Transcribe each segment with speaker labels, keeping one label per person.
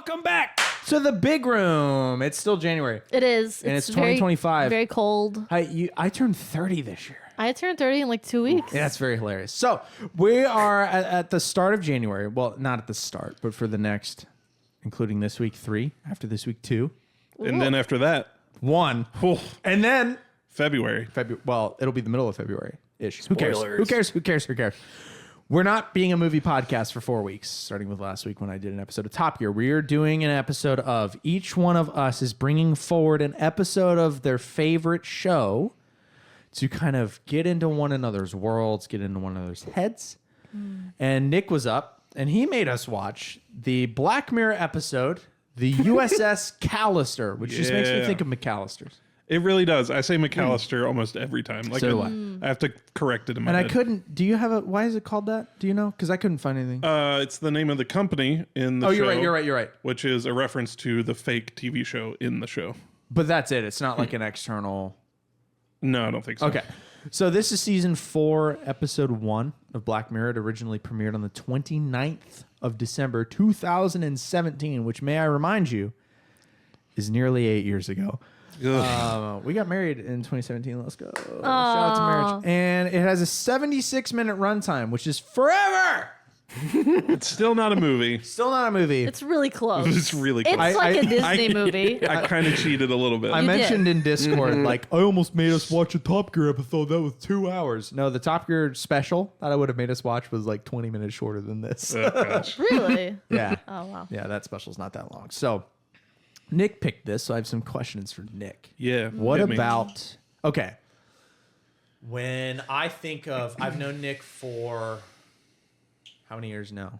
Speaker 1: Welcome back to the big room. It's still January.
Speaker 2: It is.
Speaker 1: And it's 2025.
Speaker 2: Very cold.
Speaker 1: I turned 30 this year.
Speaker 2: I turned 30 in like 2 weeks.
Speaker 1: Yeah, that's very hilarious. So we are at the start of January. Well, not at the start, but for the next, including this week, 3. After this week, 2.
Speaker 3: And then after that,
Speaker 1: 1. And then
Speaker 3: February.
Speaker 1: Well, it'll be the middle of February-ish. Who cares?
Speaker 4: Spoilers.
Speaker 1: Who cares? Who cares? Who cares? We're not being a movie podcast for 4 weeks, starting with last week when I did an episode of Top Gear. We are doing an episode of each one of us is bringing forward an episode of their favorite show to kind of get into one another's worlds, get into one another's heads. And Nick was up, and he made us watch the Black Mirror episode, the USS Callister, which just makes me think of McAllister's.
Speaker 3: It really does. I say McAllister almost every time. Like
Speaker 1: So do
Speaker 3: I have to correct it in my
Speaker 1: And
Speaker 3: head.
Speaker 1: I couldn't. Do you have a? Why is it called that? Do you know? Because I couldn't find anything.
Speaker 3: It's the name of the company in the show.
Speaker 1: You're right.
Speaker 3: Which is a reference to the fake TV show in the show.
Speaker 1: But that's it. It's not like an external.
Speaker 3: No, I don't think so.
Speaker 1: Okay. So this is season 4, episode 1 of Black Mirror. It originally premiered on the 29th of December, 2017, which, may I remind you, is nearly 8 years ago. We got married in 2017. Let's go. Shout out to marriage. And it has a 76-minute runtime, which is forever.
Speaker 3: It's still not a movie.
Speaker 1: Still not a movie.
Speaker 2: It's really close.
Speaker 3: It's really close.
Speaker 2: It's like a Disney movie.
Speaker 3: I kind of cheated a little bit.
Speaker 1: I mentioned in Discord, like, I almost made us watch a Top Gear episode that was 2 hours. No, the Top Gear special that I would have made us watch was like 20 minutes shorter than this.
Speaker 3: Oh, gosh.
Speaker 2: Really?
Speaker 1: Yeah.
Speaker 2: Oh, wow.
Speaker 1: Yeah, that special's not that long. So Nick picked this, so I have some questions for Nick.
Speaker 3: Yeah.
Speaker 1: What
Speaker 3: hit me.
Speaker 1: about... Okay. When I think of... I've known Nick for... How many years now?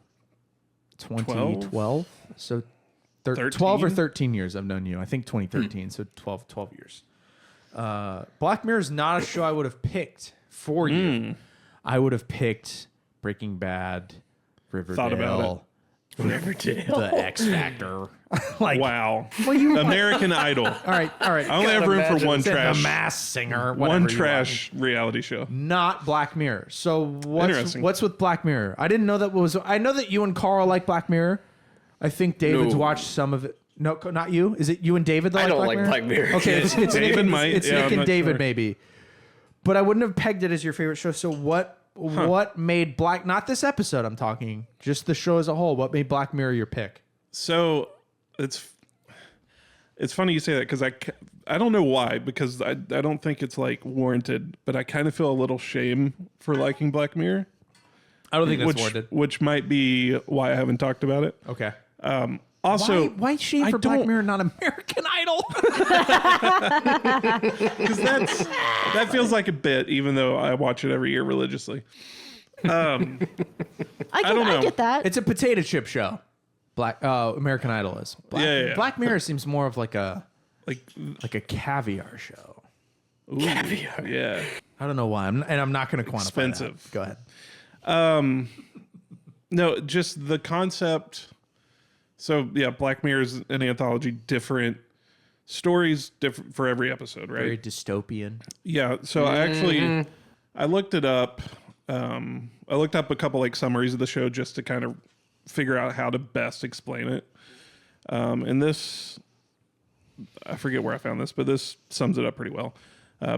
Speaker 1: 2012? So 12 or 13 years I've known you. I think 2013, so 12 years. Black Mirror is not a show I would have picked for you. I would have picked Breaking Bad, Riverdale,
Speaker 3: Thought about
Speaker 4: Riverdale.
Speaker 1: The X Factor. Like,
Speaker 3: Wow. American Idol.
Speaker 1: all right.
Speaker 3: I only have room for one
Speaker 1: The
Speaker 3: trash.
Speaker 1: Masked Singer.
Speaker 3: One
Speaker 1: whatever you
Speaker 3: trash reality show.
Speaker 1: want. Not Black Mirror. So
Speaker 3: Interesting.
Speaker 1: what's with Black Mirror? I didn't know that was. I know that you and Carl like Black Mirror. I think David's
Speaker 4: No.
Speaker 1: watched some of it. No, not you. Is it you and David that
Speaker 4: I don't
Speaker 1: like
Speaker 4: like Black Mirror.
Speaker 1: Okay, it's
Speaker 3: David
Speaker 1: Nick,
Speaker 3: might.
Speaker 1: It's
Speaker 3: Yeah,
Speaker 1: Nick
Speaker 3: I'm
Speaker 1: and
Speaker 3: not
Speaker 1: David
Speaker 3: sure.
Speaker 1: maybe. But I wouldn't have pegged it as your favorite show. So what made Black? Not this episode. I'm talking just the show as a whole. What made Black Mirror your pick?
Speaker 3: So it's funny you say that because I don't know why, because I don't think it's like warranted, but I kind of feel a little shame for liking Black Mirror.
Speaker 1: I don't think that's warranted.
Speaker 3: Which might be why I haven't talked about it.
Speaker 1: Okay.
Speaker 3: Also,
Speaker 1: why shame
Speaker 3: I
Speaker 1: for Black
Speaker 3: don't-
Speaker 1: Mirror, not American Idol?
Speaker 3: because that feels like a bit, even though I watch it every year religiously.
Speaker 2: I
Speaker 3: don't know.
Speaker 2: get that.
Speaker 1: It's a potato chip show. American Idol is.
Speaker 3: Yeah.
Speaker 1: Black Mirror seems more of like a
Speaker 3: Like,
Speaker 1: caviar show.
Speaker 3: ooh, yeah.
Speaker 1: I don't know why. I'm not going to quantify
Speaker 3: Expensive.
Speaker 1: that. Go ahead.
Speaker 3: No, just the concept. So yeah, Black Mirror is an anthology, different stories, different for every episode, right?
Speaker 1: Very dystopian.
Speaker 3: Yeah. So I looked it up. I looked up a couple like summaries of the show just to kind of figure out how to best explain it. And this, I forget where I found this, but this sums it up pretty well.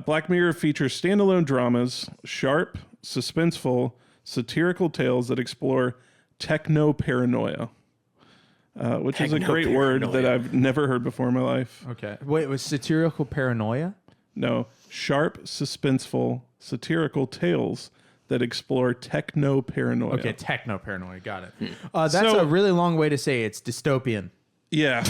Speaker 3: Black Mirror features standalone dramas, sharp, suspenseful, satirical tales that explore techno-paranoia, which is a great word that I've never heard before in my life.
Speaker 1: Okay. Wait, was satirical paranoia?
Speaker 3: No, sharp, suspenseful, satirical tales that explore techno-paranoia.
Speaker 1: Okay, techno-paranoia. Got it. That's
Speaker 3: So-
Speaker 1: a really long way to say it's dystopian.
Speaker 3: Yeah.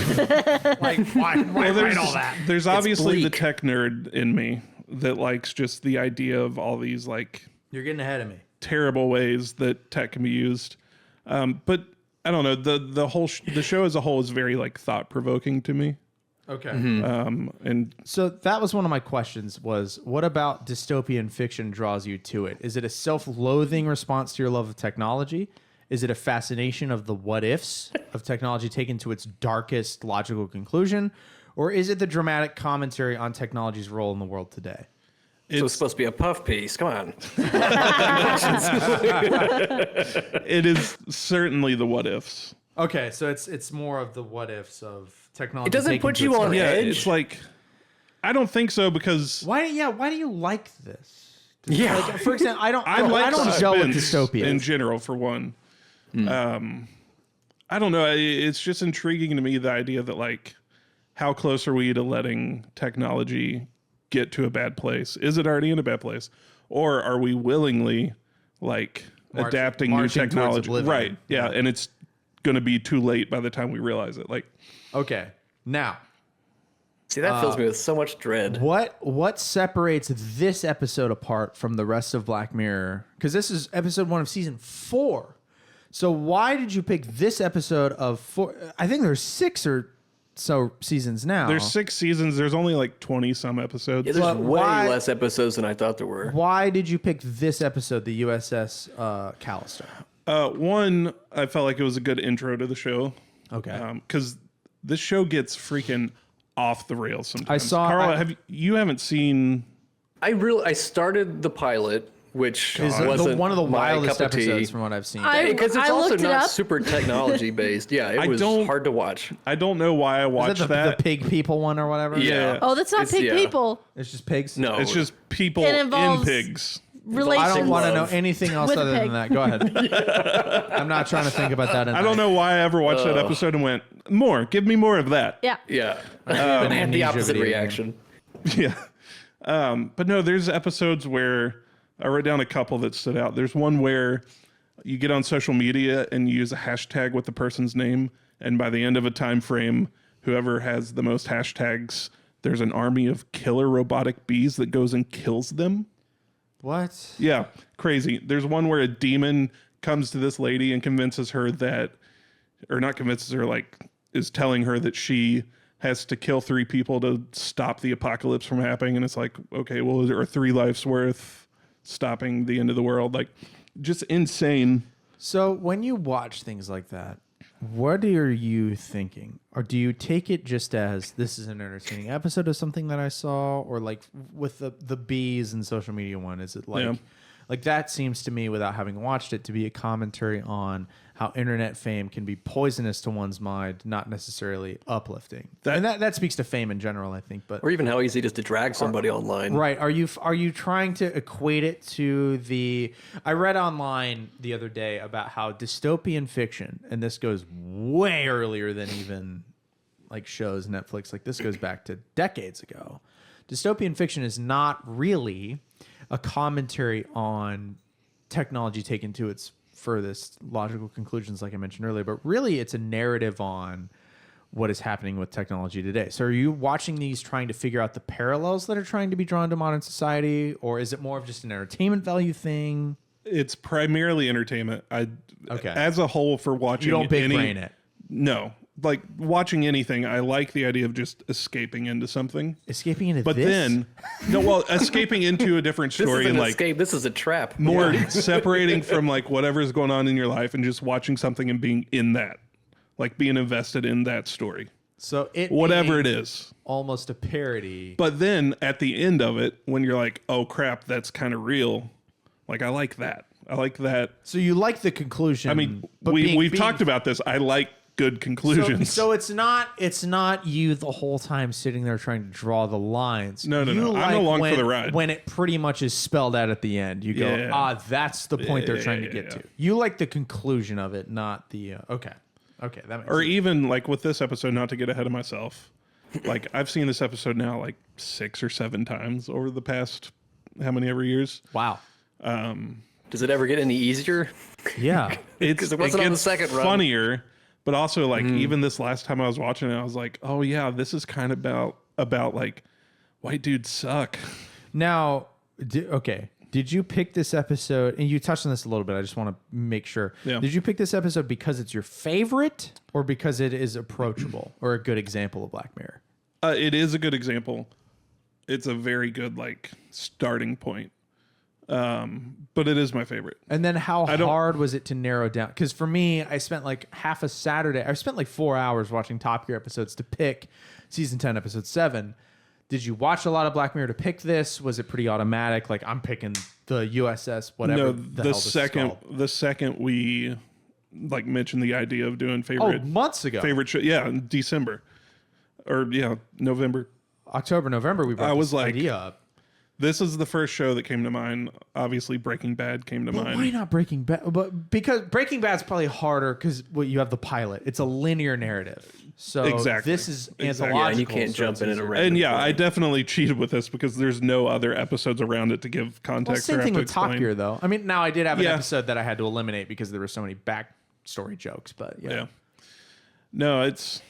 Speaker 1: Like, why write all that?
Speaker 3: There's obviously the
Speaker 4: bleak.
Speaker 3: tech nerd in me that likes just the idea of all these like
Speaker 1: You're getting ahead of me.
Speaker 3: terrible ways that tech can be used. But I don't know, the whole the show as a whole is very like thought provoking to me.
Speaker 1: Okay.
Speaker 3: And
Speaker 1: So that was one of my questions was, what about dystopian fiction draws you to it? Is it a self-loathing response to your love of technology? Is it a fascination of the what-ifs of technology taken to its darkest logical conclusion? Or is it the dramatic commentary on technology's role in the world today?
Speaker 4: So it's supposed to be a puff piece. Come on.
Speaker 3: it is certainly the what ifs.
Speaker 1: Okay, so it's more of the what ifs of technology.
Speaker 4: It doesn't
Speaker 1: taken
Speaker 4: put
Speaker 1: to
Speaker 4: you
Speaker 1: its
Speaker 4: on
Speaker 1: limit.
Speaker 3: Yeah,
Speaker 4: edge.
Speaker 3: it's like I don't think so because
Speaker 1: Why do you like this?
Speaker 4: Yeah.
Speaker 1: Like, for example, I don't
Speaker 3: suspense
Speaker 1: gel with dystopia.
Speaker 3: in general. For one, I don't know. It's just intriguing to me the idea that like, how close are we to letting technology get to a bad place? Is it already in a bad place, or are we willingly like adapting new
Speaker 1: marching towards
Speaker 3: technology?
Speaker 1: oblivion.
Speaker 3: Right. Yeah, and it's going to be too late by the time we realize it. Like,
Speaker 1: Okay, now
Speaker 4: See, that fills me with so much dread.
Speaker 1: what separates this episode apart from the rest of Black Mirror? Because this is episode 1 of season 4. So why did you pick this episode of 4? I think there's 6 or so seasons now.
Speaker 3: there's 6 seasons. There's only like 20 some episodes.
Speaker 4: Yeah, there's
Speaker 1: But
Speaker 4: way
Speaker 1: why-
Speaker 4: less episodes than I thought there were.
Speaker 1: Why did you pick this episode, the USS Callister?
Speaker 3: One, I felt like it was a good intro to the show.
Speaker 1: Okay.
Speaker 3: Because this show gets freaking off the rails sometimes. Carl, you haven't seen?
Speaker 4: I started the pilot, which
Speaker 1: Is
Speaker 4: wasn't
Speaker 1: one of the
Speaker 4: my
Speaker 1: wildest
Speaker 4: cup of tea.
Speaker 1: episodes from what I've seen.
Speaker 4: Because it's
Speaker 2: I
Speaker 4: also
Speaker 2: looked it
Speaker 4: not
Speaker 2: up.
Speaker 4: super technology based. Yeah, it was
Speaker 3: don't-
Speaker 4: hard to watch.
Speaker 3: I don't know why I
Speaker 1: Is
Speaker 3: watched
Speaker 1: that the pig people one or whatever?
Speaker 4: Yeah.
Speaker 2: Oh, that's not
Speaker 4: It's-
Speaker 2: pig
Speaker 4: yeah.
Speaker 2: people.
Speaker 1: It's just pigs?
Speaker 4: No,
Speaker 3: it's just people
Speaker 2: It
Speaker 3: in
Speaker 2: involves-
Speaker 3: pigs.
Speaker 2: Relations.
Speaker 1: I don't want to know
Speaker 4: love.
Speaker 1: anything else
Speaker 2: With a
Speaker 1: other
Speaker 2: pig.
Speaker 1: than that. Go ahead. I'm not trying to think about that.
Speaker 3: I don't know why I ever watched that episode and went, more, give me more of that.
Speaker 2: Yeah.
Speaker 4: Yeah, and I had the
Speaker 1: amnesia
Speaker 4: opposite
Speaker 1: video game.
Speaker 4: reaction.
Speaker 3: Yeah. But no, there's episodes where I wrote down a couple that stood out. There's one where you get on social media and you use a hashtag with the person's name, and by the end of a time frame, whoever has the most hashtags, there's an army of killer robotic bees that goes and kills them.
Speaker 1: What?
Speaker 3: Yeah, crazy. There's one where a demon comes to this lady and convinces her that, or not convinces her, like is telling her that she has to kill 3 people to stop the apocalypse from happening. And it's like, okay, well, there are 3 lives worth stopping the end of the world. Like, just insane.
Speaker 1: So when you watch things like that, what are you thinking? Or do you take it just as this is an entertaining episode of something that I saw? Or like with the bees and social media one, is it like...
Speaker 3: Yeah.
Speaker 1: Like that seems to me, without having watched it, to be a commentary on how internet fame can be poisonous to one's mind, not necessarily uplifting. And that speaks to fame in general, I think. But
Speaker 4: Or even how easy it is to drag somebody online.
Speaker 1: right, are you trying to equate it to the? I read online the other day about how dystopian fiction, and this goes way earlier than even like shows, Netflix. Like this goes back to decades ago. Dystopian fiction is not really a commentary on technology taken to its furthest logical conclusions, like I mentioned earlier, but really it's a narrative on what is happening with technology today. So are you watching these trying to figure out the parallels that are trying to be drawn to modern society, or is it more of just an entertainment value thing?
Speaker 3: It's primarily entertainment.
Speaker 1: Okay.
Speaker 3: As a whole, for watching
Speaker 1: You don't big brain it.
Speaker 3: No. Like watching anything, I like the idea of just escaping into something.
Speaker 1: Escaping into
Speaker 3: But
Speaker 1: this?
Speaker 3: then, no, well, escaping into a different
Speaker 4: This
Speaker 3: story
Speaker 4: is an
Speaker 3: and like
Speaker 4: escape. This is a trap.
Speaker 3: more separating from like whatever is going on in your life and just watching something and being in that, like being invested in that story,
Speaker 1: So it
Speaker 3: whatever
Speaker 1: being
Speaker 3: it is.
Speaker 1: almost a parody.
Speaker 3: But then at the end of it, when you're like, oh crap, that's kind of real. Like I like that. I like that.
Speaker 1: So you like the conclusion.
Speaker 3: I mean,
Speaker 1: but
Speaker 3: we've talked about this. I like good conclusions.
Speaker 1: So it's not you the whole time sitting there trying to draw the lines.
Speaker 3: No.
Speaker 1: You
Speaker 3: I'm along
Speaker 1: when,
Speaker 3: for the ride.
Speaker 1: When it pretty much is spelled out at the end, you go,
Speaker 3: Yeah.
Speaker 1: that's the point they're trying to get
Speaker 3: Yeah.
Speaker 1: to. You like the conclusion of it, not the okay, that makes
Speaker 3: Or
Speaker 1: sense.
Speaker 3: even like with this episode, not to get ahead of myself. Like I've seen this episode now like 6 or 7 times over the past how many ever years.
Speaker 1: Wow,
Speaker 4: Does it ever get any easier?
Speaker 1: yeah.
Speaker 4: Because it wasn't on the
Speaker 3: gets
Speaker 4: second run.
Speaker 3: funnier, but also like even this last time I was watching it, I was like, oh yeah, this is kind of about like white dudes suck.
Speaker 1: Now, did you pick this episode? And you touched on this a little bit. I just want to make sure.
Speaker 3: Yeah.
Speaker 1: Did you pick this episode because it's your favorite, or because it is approachable, or a good example of Black Mirror?
Speaker 3: It is a good example. It's a very good like starting point. But it is my favorite.
Speaker 1: And then how
Speaker 3: don't-
Speaker 1: hard was it to narrow down? Because for me, I spent like half a Saturday. I spent like 4 hours watching Top Gear episodes to pick season 10, episode 7. Did you watch a lot of Black Mirror to pick this? Was it pretty automatic? Like I'm picking the USS, whatever
Speaker 3: No,
Speaker 1: the hell this is called.
Speaker 3: the second we like mentioned the idea of doing
Speaker 1: Oh, months ago.
Speaker 3: favorite show. Yeah, in December or November.
Speaker 1: October, November, we brought
Speaker 3: I was
Speaker 1: this
Speaker 3: like,
Speaker 1: idea up.
Speaker 3: This is the first show that came to mind. Obviously, Breaking Bad came to
Speaker 1: But
Speaker 3: mind.
Speaker 1: why not Breaking Bad? But because Breaking Bad's probably harder because you have the pilot. It's a linear narrative. So
Speaker 3: Exactly.
Speaker 1: this is
Speaker 3: Exactly.
Speaker 1: anthological.
Speaker 4: Yeah, and you can't
Speaker 1: so
Speaker 4: jump
Speaker 1: it's
Speaker 4: in at a
Speaker 1: easier.
Speaker 4: random
Speaker 3: And yeah,
Speaker 4: point.
Speaker 3: I definitely cheated with this because there's no other episodes around it to give
Speaker 1: Well,
Speaker 3: context.
Speaker 1: same
Speaker 3: or
Speaker 1: thing
Speaker 3: have to
Speaker 1: with Top
Speaker 3: explain.
Speaker 1: Gear, though. I mean, now I did have an
Speaker 3: Yeah.
Speaker 1: episode that I had to eliminate because there were so many backstory jokes. But yeah.
Speaker 3: Yeah. No, it's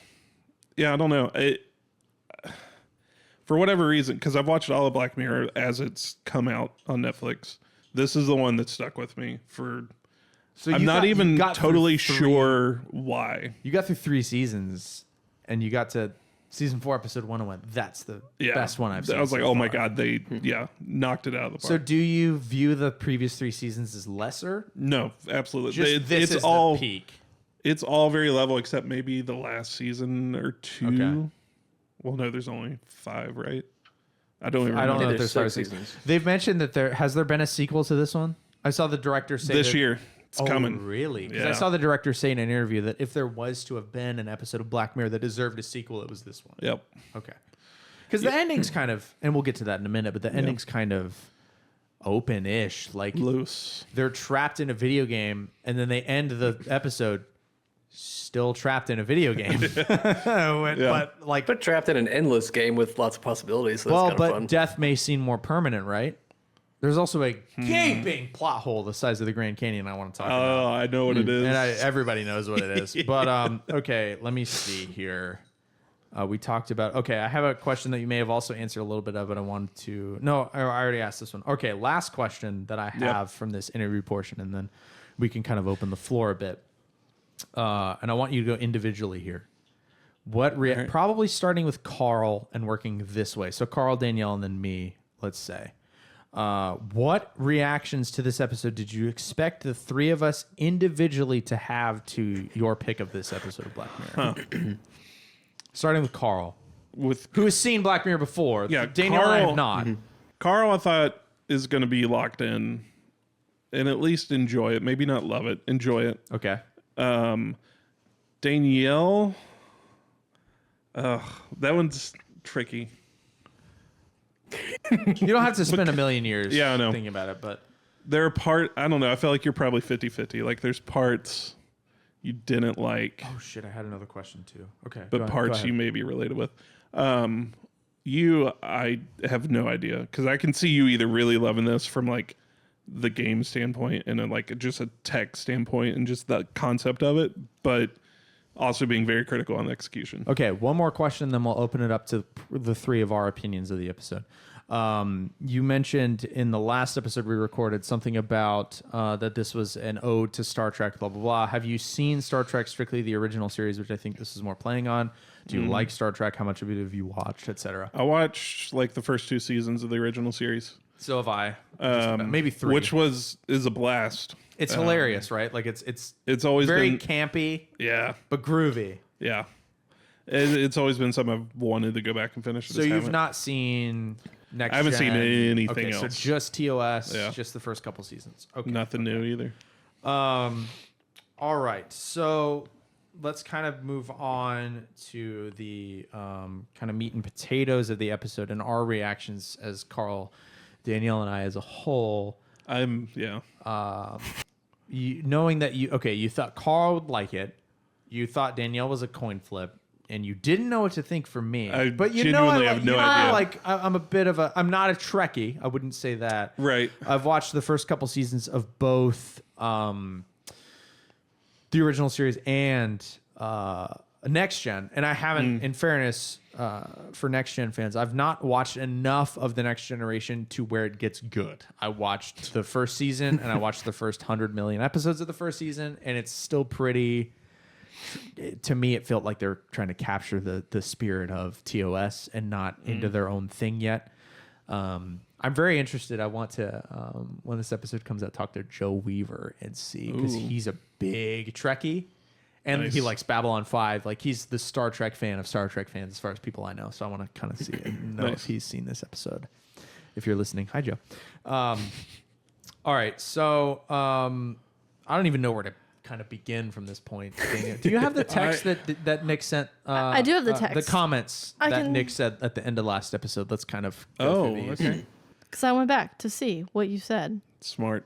Speaker 3: I don't know. For whatever reason, because I've watched all of Black Mirror as it's come out on Netflix. This is the one that stuck with me for.
Speaker 1: So
Speaker 3: I'm
Speaker 1: you
Speaker 3: not
Speaker 1: got- you
Speaker 3: even
Speaker 1: got through
Speaker 3: totally
Speaker 1: three-
Speaker 3: sure why.
Speaker 1: You got through 3 seasons, and you got to season 4, episode 1, and went, "That's the
Speaker 3: Yeah,
Speaker 1: best one I've seen."
Speaker 3: I was like,
Speaker 1: so
Speaker 3: oh my
Speaker 1: far."
Speaker 3: god, they knocked it out of the park.
Speaker 1: So, do you view the previous 3 seasons as lesser?
Speaker 3: No, absolutely.
Speaker 1: Just this
Speaker 3: it's
Speaker 1: is
Speaker 3: all
Speaker 1: the peak.
Speaker 3: It's all very level except maybe the last season or 2.
Speaker 1: Okay.
Speaker 3: Well, no, there's only 5, right? I don't even
Speaker 1: I don't know
Speaker 3: remember.
Speaker 1: if
Speaker 4: There's
Speaker 1: there's 5
Speaker 4: 6
Speaker 1: seasons.
Speaker 4: seasons.
Speaker 1: They've mentioned that has there been a sequel to this one? I saw the director say
Speaker 3: This
Speaker 1: that-
Speaker 3: year. It's
Speaker 1: Oh,
Speaker 3: coming.
Speaker 1: really? Because I
Speaker 3: Yeah.
Speaker 1: saw the director say in an interview that if there was to have been an episode of Black Mirror that deserved a sequel, it was this one.
Speaker 3: Yep.
Speaker 1: Okay. Because the ending's kind of, and we'll get to that in a minute, but the ending's kind of open-ish. Like
Speaker 3: Loose.
Speaker 1: they're trapped in a video game, and then they end the episode still trapped in a video game. But like,
Speaker 4: But trapped in an endless game with lots of possibilities. So
Speaker 1: well,
Speaker 4: that's kind
Speaker 1: but
Speaker 4: of fun.
Speaker 1: death may seem more permanent, right? There's also a gaping plot hole the size of the Grand Canyon I want to talk about.
Speaker 3: Oh, I know what it is.
Speaker 1: And everybody knows what it is. But okay, let me see here. We talked about. Okay, I have a question that you may have also answered a little bit of, but I wanted to. No, I already asked this one. Okay, last question that I have from this interview portion, and then we can kind of open the floor a bit. And I want you to go individually here. Probably starting with Carl and working this way. So Carl, Danielle, and then me. Let's say. What reactions to this episode did you expect the 3 of us individually to have to your pick of this episode of Black Mirror? Starting with Carl, who has seen Black Mirror before.
Speaker 3: Yeah,
Speaker 1: Danielle and I have not.
Speaker 3: Carl, I thought, is going to be locked in and at least enjoy it. Maybe not love it. Enjoy it.
Speaker 1: Okay.
Speaker 3: Danielle, that one's tricky.
Speaker 1: You don't have to spend a million years
Speaker 3: Yeah, I know.
Speaker 1: thinking about it, but
Speaker 3: There are I don't know. I feel like you're probably 50-50. Like there's parts you didn't like,
Speaker 1: oh shit, I had another question too. Okay.
Speaker 3: but parts you may be related with. I have no idea because I can see you either really loving this from like the game standpoint and then like just a tech standpoint and just the concept of it, but also being very critical on the execution.
Speaker 1: Okay, one more question, then we'll open it up to the 3 of our opinions of the episode. You mentioned in the last episode we recorded something about that this was an ode to Star Trek, blah, blah, blah. Have you seen Star Trek, strictly the original series, which I think this is more playing on? Do you like Star Trek? How much of it have you watched, etc.?
Speaker 3: I watched like the first 2 seasons of the original series,
Speaker 1: So have I. Just about. Maybe 3.
Speaker 3: which is a blast.
Speaker 1: It's hilarious, right? Like it's
Speaker 3: It's always
Speaker 1: very
Speaker 3: been
Speaker 1: campy,
Speaker 3: yeah.
Speaker 1: but groovy.
Speaker 3: Yeah. It's always been something I've wanted to go back and finish.
Speaker 1: So you've not seen Next
Speaker 3: I haven't
Speaker 1: Gen.
Speaker 3: seen anything
Speaker 1: Okay,
Speaker 3: else.
Speaker 1: so just TOS,
Speaker 3: Yeah.
Speaker 1: just the first couple seasons. Okay.
Speaker 3: Nothing new either.
Speaker 1: All right. So let's kind of move on to the kind of meat and potatoes of the episode and our reactions as Carl, Danielle, and I as a whole. Knowing that you thought Carl would like it, you thought Danielle was a coin flip, and you didn't know what to think for me.
Speaker 3: I
Speaker 1: but
Speaker 3: genuinely have no idea.
Speaker 1: I'm a bit of I'm not a Trekkie. I wouldn't say that.
Speaker 3: Right.
Speaker 1: I've watched the first couple seasons of both the original series and Next Gen, and I haven't. In fairness, for Next Gen fans, I've not watched enough of the Next Generation to where it gets good. I watched the first season, and I watched the first 100 million episodes of the first season, and it's still pretty. To me, it felt like they're trying to capture the spirit of TOS and not into their own thing yet. I'm very interested. I want to, when this episode comes out, talk to Joe Weaver and see, because he's a big Trekkie. And
Speaker 3: Nice.
Speaker 1: he likes Babylon 5. Like, he's the Star Trek fan of Star Trek fans as far as people I know. So I want to kind of see and know if he's seen this episode. If you're listening. Hi, Joe. All right. So I don't even know where to kind of begin from this point. Do you have the text that Nick sent?
Speaker 2: I do have the text.
Speaker 1: The comments
Speaker 2: I
Speaker 1: that
Speaker 2: can-
Speaker 1: Nick said at the end of last episode. Let's kind of go through these.
Speaker 3: Okay.
Speaker 2: Because I went back to see what you said.
Speaker 3: Smart.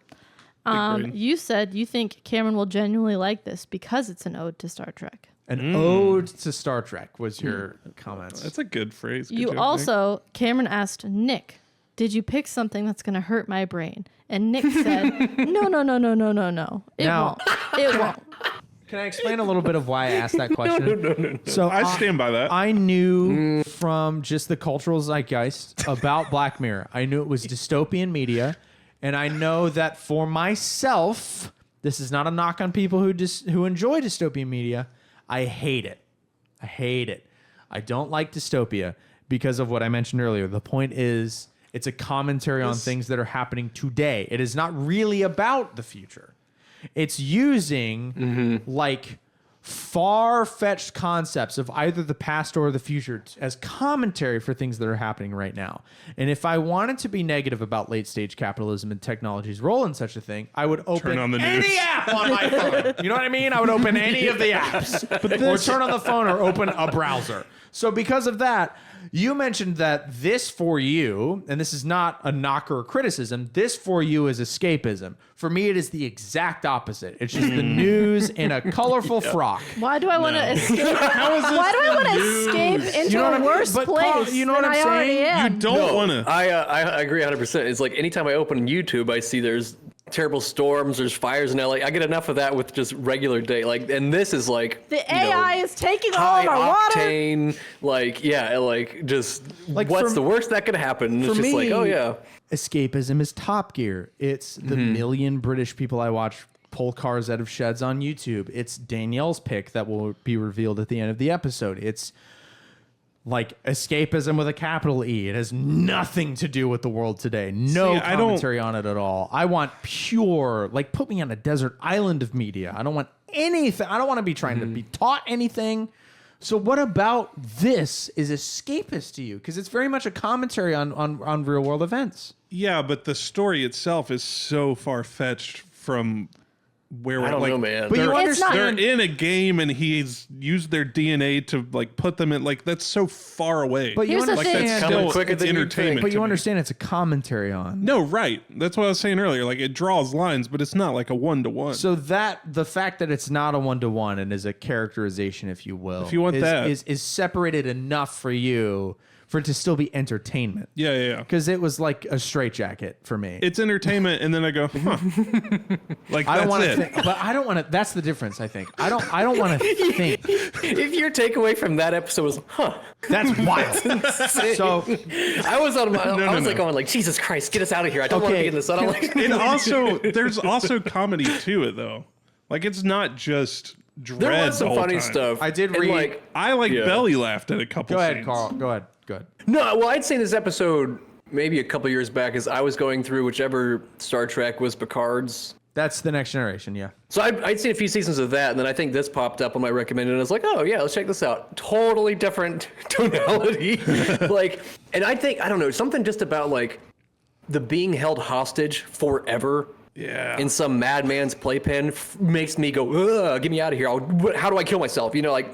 Speaker 3: Big brain.
Speaker 2: You said you think Cameron will genuinely like this because it's an ode to Star Trek.
Speaker 1: An ode to Star Trek was your comments.
Speaker 3: That's a good phrase. Good
Speaker 2: You
Speaker 3: job, Nick.
Speaker 2: also, Cameron asked Nick, did you pick something that's going to hurt my brain? And Nick said, no. It
Speaker 1: Now-
Speaker 2: won't. It won't.
Speaker 1: Can I explain a little bit of why I asked that question?
Speaker 4: No.
Speaker 1: So
Speaker 3: I stand by that.
Speaker 1: I knew from just the cultural zeitgeist about Black Mirror. I knew it was dystopian media, and I know that for myself, this is not a knock on people who enjoy dystopian media. I hate it. I don't like dystopia because of what I mentioned earlier. The point is, it's a commentary on things that are happening today. It is not really about the future. It's using like far-fetched concepts of either the past or the future as commentary for things that are happening right now. And if I wanted to be negative about late-stage capitalism and technology's role in such a thing, I would open
Speaker 3: Turn on the news.
Speaker 1: any app on my phone. You know what I mean? I would open any of the apps. Or turn on the phone or open a browser. So because of that, you mentioned that this for you, and this is not a knock or a criticism, this for you is escapism. For me, it is the exact opposite. It's just the news in a colorful frock.
Speaker 2: Why do I want to escape? Why do I want to escape into
Speaker 1: You know what
Speaker 2: a
Speaker 1: I mean?
Speaker 2: worse
Speaker 1: But
Speaker 2: place
Speaker 1: Paul, you know
Speaker 2: than
Speaker 1: what I'm
Speaker 2: I already
Speaker 1: saying?
Speaker 2: am?
Speaker 3: You don't want to.
Speaker 4: I agree 100%. It's like anytime I open YouTube, I see there's terrible storms, there's fires in LA. I get enough of that with just regular day. Like, and this is like
Speaker 2: The AI is taking all
Speaker 4: high
Speaker 2: of our water.
Speaker 4: octane. Like, yeah, like just
Speaker 1: Like,
Speaker 4: what's
Speaker 1: for-
Speaker 4: the worst that could happen? It's
Speaker 1: For
Speaker 4: just like,
Speaker 1: me,
Speaker 4: oh yeah.
Speaker 1: escapism is Top Gear. It's the million British people I watch pull cars out of sheds on YouTube. It's Danielle's pick that will be revealed at the end of the episode. It's like escapism with a capital E. It has nothing to do with the world today. No
Speaker 3: See, I don't-
Speaker 1: commentary on it at all. I want pure, like, put me on a desert island of media. I don't want anything. I don't want to be trying to be taught anything. So what about this is escapist to you? Because it's very much a commentary on real world events.
Speaker 3: Yeah, but the story itself is so far fetched from where we're
Speaker 4: I don't
Speaker 3: like,
Speaker 4: know, man.
Speaker 1: But you
Speaker 3: they're-
Speaker 2: It's not-
Speaker 3: they're in a game and he's used their DNA to like put them in, like, that's so far away.
Speaker 1: But you
Speaker 2: Here's the
Speaker 3: like,
Speaker 2: thing.
Speaker 3: that's
Speaker 4: Coming
Speaker 3: still
Speaker 4: quicker
Speaker 3: it's
Speaker 4: than you'd
Speaker 3: entertainment.
Speaker 4: think.
Speaker 1: But you
Speaker 3: to me.
Speaker 1: understand it's a commentary on.
Speaker 3: No, right. That's what I was saying earlier. Like, it draws lines, but it's not like a one-to-one.
Speaker 1: So that the fact that it's not a one-to-one and is a characterization, if you will,
Speaker 3: If you want that.
Speaker 1: is separated enough for you for it to still be entertainment.
Speaker 3: yeah.
Speaker 1: Because it was like a straitjacket for me.
Speaker 3: It's entertainment, and then I go, huh. Like,
Speaker 1: I don't
Speaker 3: that's
Speaker 1: want
Speaker 3: it.
Speaker 1: to think, but I don't want to. That's the difference. I think I don't want to think.
Speaker 4: If your takeaway from that episode was, huh?
Speaker 1: That's wild. So
Speaker 4: I was on my, I was like
Speaker 3: no.
Speaker 4: going like, Jesus Christ, get us out of here. I don't want to
Speaker 1: Okay.
Speaker 4: be in this. I don't like.
Speaker 3: It also, there's also comedy to it, though. Like, it's not just dread
Speaker 4: There was
Speaker 3: the
Speaker 4: some
Speaker 3: whole
Speaker 4: funny
Speaker 3: time.
Speaker 4: stuff.
Speaker 1: I did
Speaker 4: And,
Speaker 1: read-
Speaker 4: like,
Speaker 3: I
Speaker 4: Yeah.
Speaker 3: belly laughed at a couple
Speaker 1: go ahead,
Speaker 3: scenes.
Speaker 1: Carl. Go ahead.
Speaker 4: no, well, I'd seen this episode maybe a couple years back as I was going through whichever Star Trek was Picard's.
Speaker 1: That's the Next Generation. Yeah.
Speaker 4: So I'd seen a few seasons of that, and then I think this popped up on my recommended, and I was like, oh yeah, let's check this out. Totally different tonality. Like, and I don't know, something just about like the being held hostage forever.
Speaker 3: Yeah.
Speaker 4: In some madman's playpen makes me go, ugh, get me out of here. How do I kill myself? You know, like,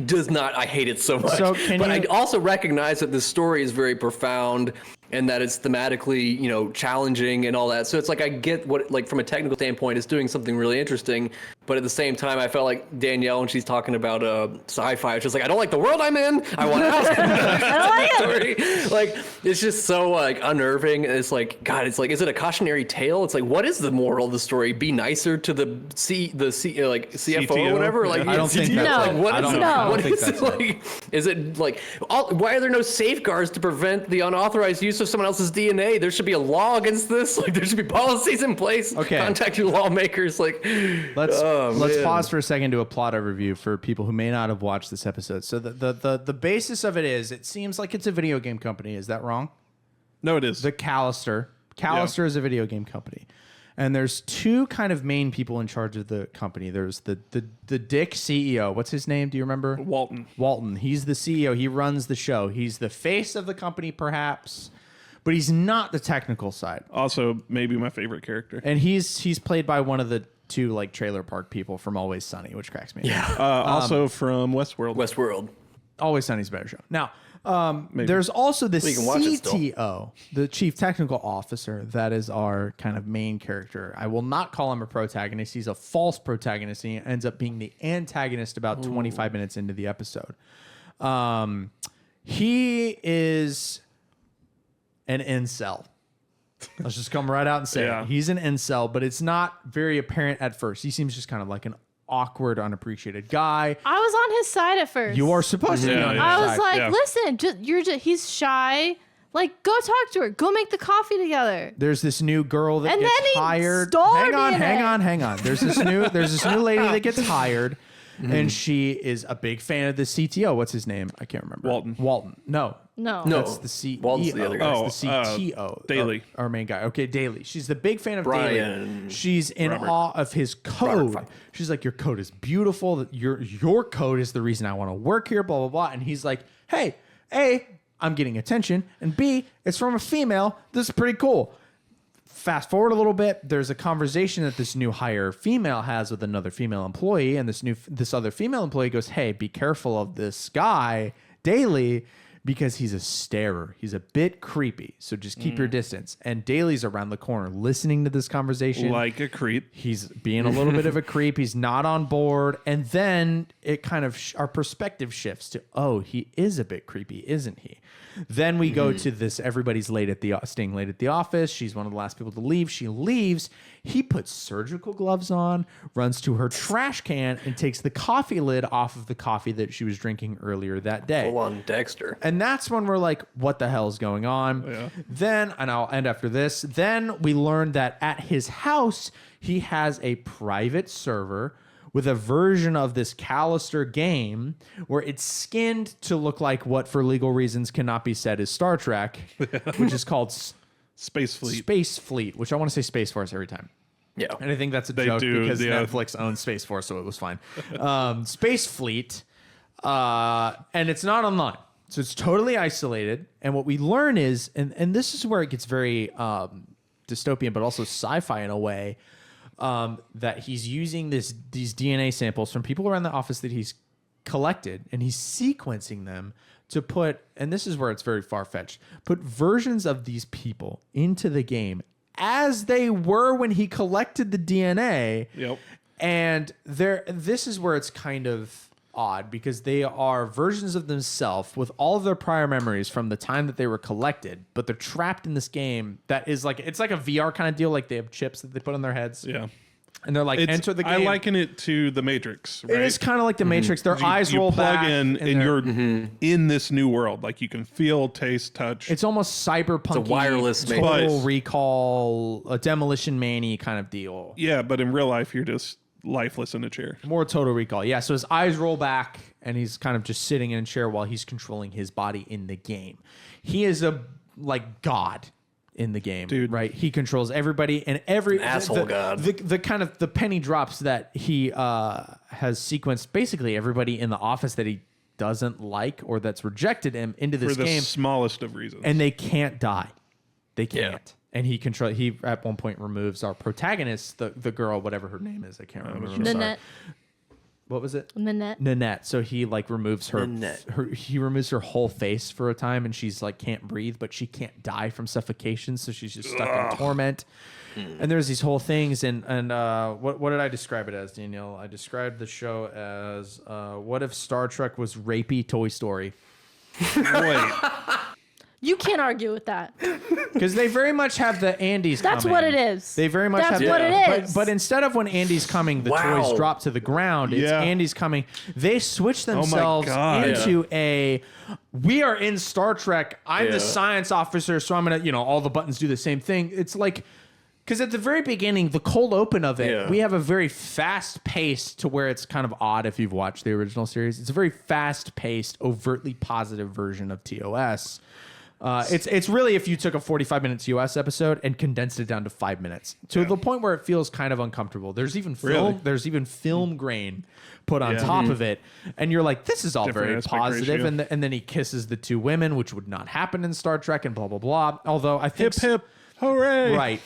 Speaker 4: does not, I hate it so much.
Speaker 1: So can
Speaker 4: but
Speaker 1: you-
Speaker 4: I also recognize that this story is very profound and that it's thematically, you know, challenging and all that. So it's like, I get what, like, from a technical standpoint, it's doing something really interesting. But at the same time, I felt like Danielle, when she's talking about sci-fi, it's just like, I don't like the world I'm in. I want out. I don't like it. Like, it's just so like unnerving. And it's like, God, it's like, is it a cautionary tale? It's like, what is the moral of the story? Be nicer to the like CFO or
Speaker 3: CTO?
Speaker 4: whatever. Like,
Speaker 1: I don't think
Speaker 4: CTO.
Speaker 1: that's
Speaker 2: No.
Speaker 4: Like, what
Speaker 1: I
Speaker 4: is
Speaker 1: don't
Speaker 4: it?
Speaker 1: know. I don't
Speaker 4: What
Speaker 1: think
Speaker 4: is
Speaker 1: that's
Speaker 4: it
Speaker 1: it.
Speaker 4: like? Is it like, why are there no safeguards to prevent the unauthorized use of someone else's DNA? There should be a law against this. Like, there should be policies in place.
Speaker 1: Okay.
Speaker 4: Contact your lawmakers. Like,
Speaker 1: Let's
Speaker 4: man.
Speaker 1: pause for a second to a plot overview for people who may not have watched this episode. So the basis of it is, it seems like it's a video game company. Is that wrong?
Speaker 3: No, it is.
Speaker 1: The Callister. Callister is a video game company. And there's two kind of main people in charge of the company. There's the dick CEO. What's his name? Do you remember?
Speaker 3: Walton.
Speaker 1: He's the CEO. He runs the show. He's the face of the company, perhaps, but he's not the technical side.
Speaker 3: Also, maybe my favorite character.
Speaker 1: And he's played by one of the two like trailer park people from Always Sunny, which cracks me.
Speaker 4: Yeah.
Speaker 3: Also from Westworld.
Speaker 4: Westworld.
Speaker 1: Always Sunny's a better show. Now, there's also the
Speaker 4: you can watch it still.
Speaker 1: CTO, the Chief Technical Officer. That is our kind of main character. I will not call him a protagonist. He's a false protagonist. And he ends up being the antagonist about 25 minutes into the episode. He is an incel. Let's just come right out and say it. He's an incel, but it's not very apparent at first. He seems just kind of like an awkward, unappreciated guy.
Speaker 2: I was on his side at first.
Speaker 1: You are supposed to be on his
Speaker 2: I
Speaker 1: side.
Speaker 2: was like, listen, he's shy. Like, go talk to her. Go make the coffee together.
Speaker 1: There's this new girl that
Speaker 2: And
Speaker 1: gets
Speaker 2: then he
Speaker 1: hired.
Speaker 2: stole her
Speaker 1: Hang on. There's this new lady that gets hired, and she is a big fan of the CTO. What's his name? I can't remember.
Speaker 3: Walton.
Speaker 1: No.
Speaker 2: No.
Speaker 1: That's the CEO.
Speaker 4: Walton's the other guy.
Speaker 1: That's the CTO.
Speaker 3: Daly.
Speaker 1: Our main guy. Okay, Daly. She's the big fan of
Speaker 4: Brian.
Speaker 1: Daly. She's in awe of his code. She's like, your code is beautiful. Your code is the reason I want to work here, blah, blah, blah. And he's like, hey, A, I'm getting attention. And B, it's from a female. This is pretty cool. Fast forward a little bit. There's a conversation that this new hire female has with another female employee. And this other female employee goes, hey, be careful of this guy, Daly, because he's a starer. He's a bit creepy. So just keep your distance. And Daly's around the corner listening to this conversation.
Speaker 3: Like a creep.
Speaker 1: He's being a little bit of a creep. He's not on board. And then it kind of, our perspective shifts to, oh, he is a bit creepy, isn't he? Then we go to this, everybody's staying late at the office. She's one of the last people to leave. She leaves. He puts surgical gloves on, runs to her trash can, and takes the coffee lid off of the coffee that she was drinking earlier that day.
Speaker 4: Full on Dexter.
Speaker 1: And that's when we're like, what the hell is going on?
Speaker 3: Yeah.
Speaker 1: Then, and I'll end after this, then we learn that at his house, he has a private server with a version of this Callister game where it's skinned to look like what, for legal reasons, cannot be said is Star Trek, which is called
Speaker 3: Space Fleet.
Speaker 1: Space Fleet, which I want to say Space Force every time.
Speaker 4: Yeah.
Speaker 1: And I think that's a joke
Speaker 3: do,
Speaker 1: because
Speaker 3: yeah.
Speaker 1: Netflix owns Space Force, so it was fine. Space Fleet, and it's not online. So it's totally isolated. And what we learn is, and this is where it gets very dystopian, but also sci-fi in a way, that he's using these DNA samples from people around the office that he's collected, and he's sequencing them to put, and this is where it's very far-fetched, put versions of these people into the game as they were when he collected the DNA.
Speaker 3: Yep.
Speaker 1: And this is where it's kind of odd, because they are versions of themselves with all of their prior memories from the time that they were collected, but they're trapped in this game that is like, it's like a VR kind of deal. Like they have chips that they put on their heads.
Speaker 3: Yeah.
Speaker 1: And they're like, enter the game.
Speaker 3: I liken it to the Matrix. Right?
Speaker 1: It is kind of like the Matrix. Their eyes roll
Speaker 3: plug
Speaker 1: back.
Speaker 3: in, and you're in this new world. Like you can feel, taste, touch.
Speaker 1: It's almost cyberpunk.
Speaker 4: It's a wireless
Speaker 1: Total
Speaker 3: Matrix.
Speaker 1: Recall, a Demolition Man-y kind of deal.
Speaker 3: Yeah, but in real life, you're just lifeless in a chair.
Speaker 1: More Total Recall. Yeah, so his eyes roll back, and he's kind of just sitting in a chair while he's controlling his body in the game. He is a, like, god in the game,
Speaker 3: dude.
Speaker 1: Right? He controls everybody, and
Speaker 4: asshole god.
Speaker 1: The kind of the penny drops that he has sequenced basically everybody in the office that he doesn't like or that's rejected him into this
Speaker 3: For the
Speaker 1: game,
Speaker 3: smallest of reasons.
Speaker 1: and they can't die. They can't.
Speaker 4: Yeah.
Speaker 1: And he at one point removes our protagonist, the girl, whatever her name is. I can't remember. I'm sorry.
Speaker 2: Nanette.
Speaker 1: What was it?
Speaker 2: Nanette.
Speaker 1: Nanette. So he like removes her,
Speaker 4: Nanette.
Speaker 1: he removes her whole face for a time, and she's like can't breathe, but she can't die from suffocation, so she's just stuck in torment. And there's these whole things, and what did I describe it as, Danielle? I described the show as what if Star Trek was rapey Toy Story?
Speaker 3: Wait.
Speaker 2: You can't argue with that.
Speaker 1: Because they very much have the Andy's
Speaker 2: That's
Speaker 1: coming.
Speaker 2: what it is.
Speaker 1: They very much
Speaker 2: That's
Speaker 1: have
Speaker 2: what
Speaker 1: the,
Speaker 2: it is.
Speaker 1: But instead of when Andy's coming, the
Speaker 4: Wow.
Speaker 1: toys drop to the ground. It's
Speaker 3: Yeah.
Speaker 1: Andy's coming. They switch themselves
Speaker 3: God.
Speaker 1: into we are in Star Trek. I'm
Speaker 4: Yeah.
Speaker 1: the science officer, so I'm going to, all the buttons do the same thing. It's like, because at the very beginning, the cold open of it,
Speaker 4: Yeah.
Speaker 1: we have a very fast pace to where it's kind of odd if you've watched the original series. It's a very fast paced, overtly positive version of TOS. It's really if you took a 45-minute TOS episode and condensed it down to 5 minutes to the point where it feels kind of uncomfortable. There's even film grain put on top of it, and you're like, this is all
Speaker 3: Different
Speaker 1: very
Speaker 3: aspect
Speaker 1: positive.
Speaker 3: ratio.
Speaker 1: And then he kisses the two women, which would not happen in Star Trek, and blah blah blah. Although I think
Speaker 3: Hip hip, hooray!
Speaker 1: right.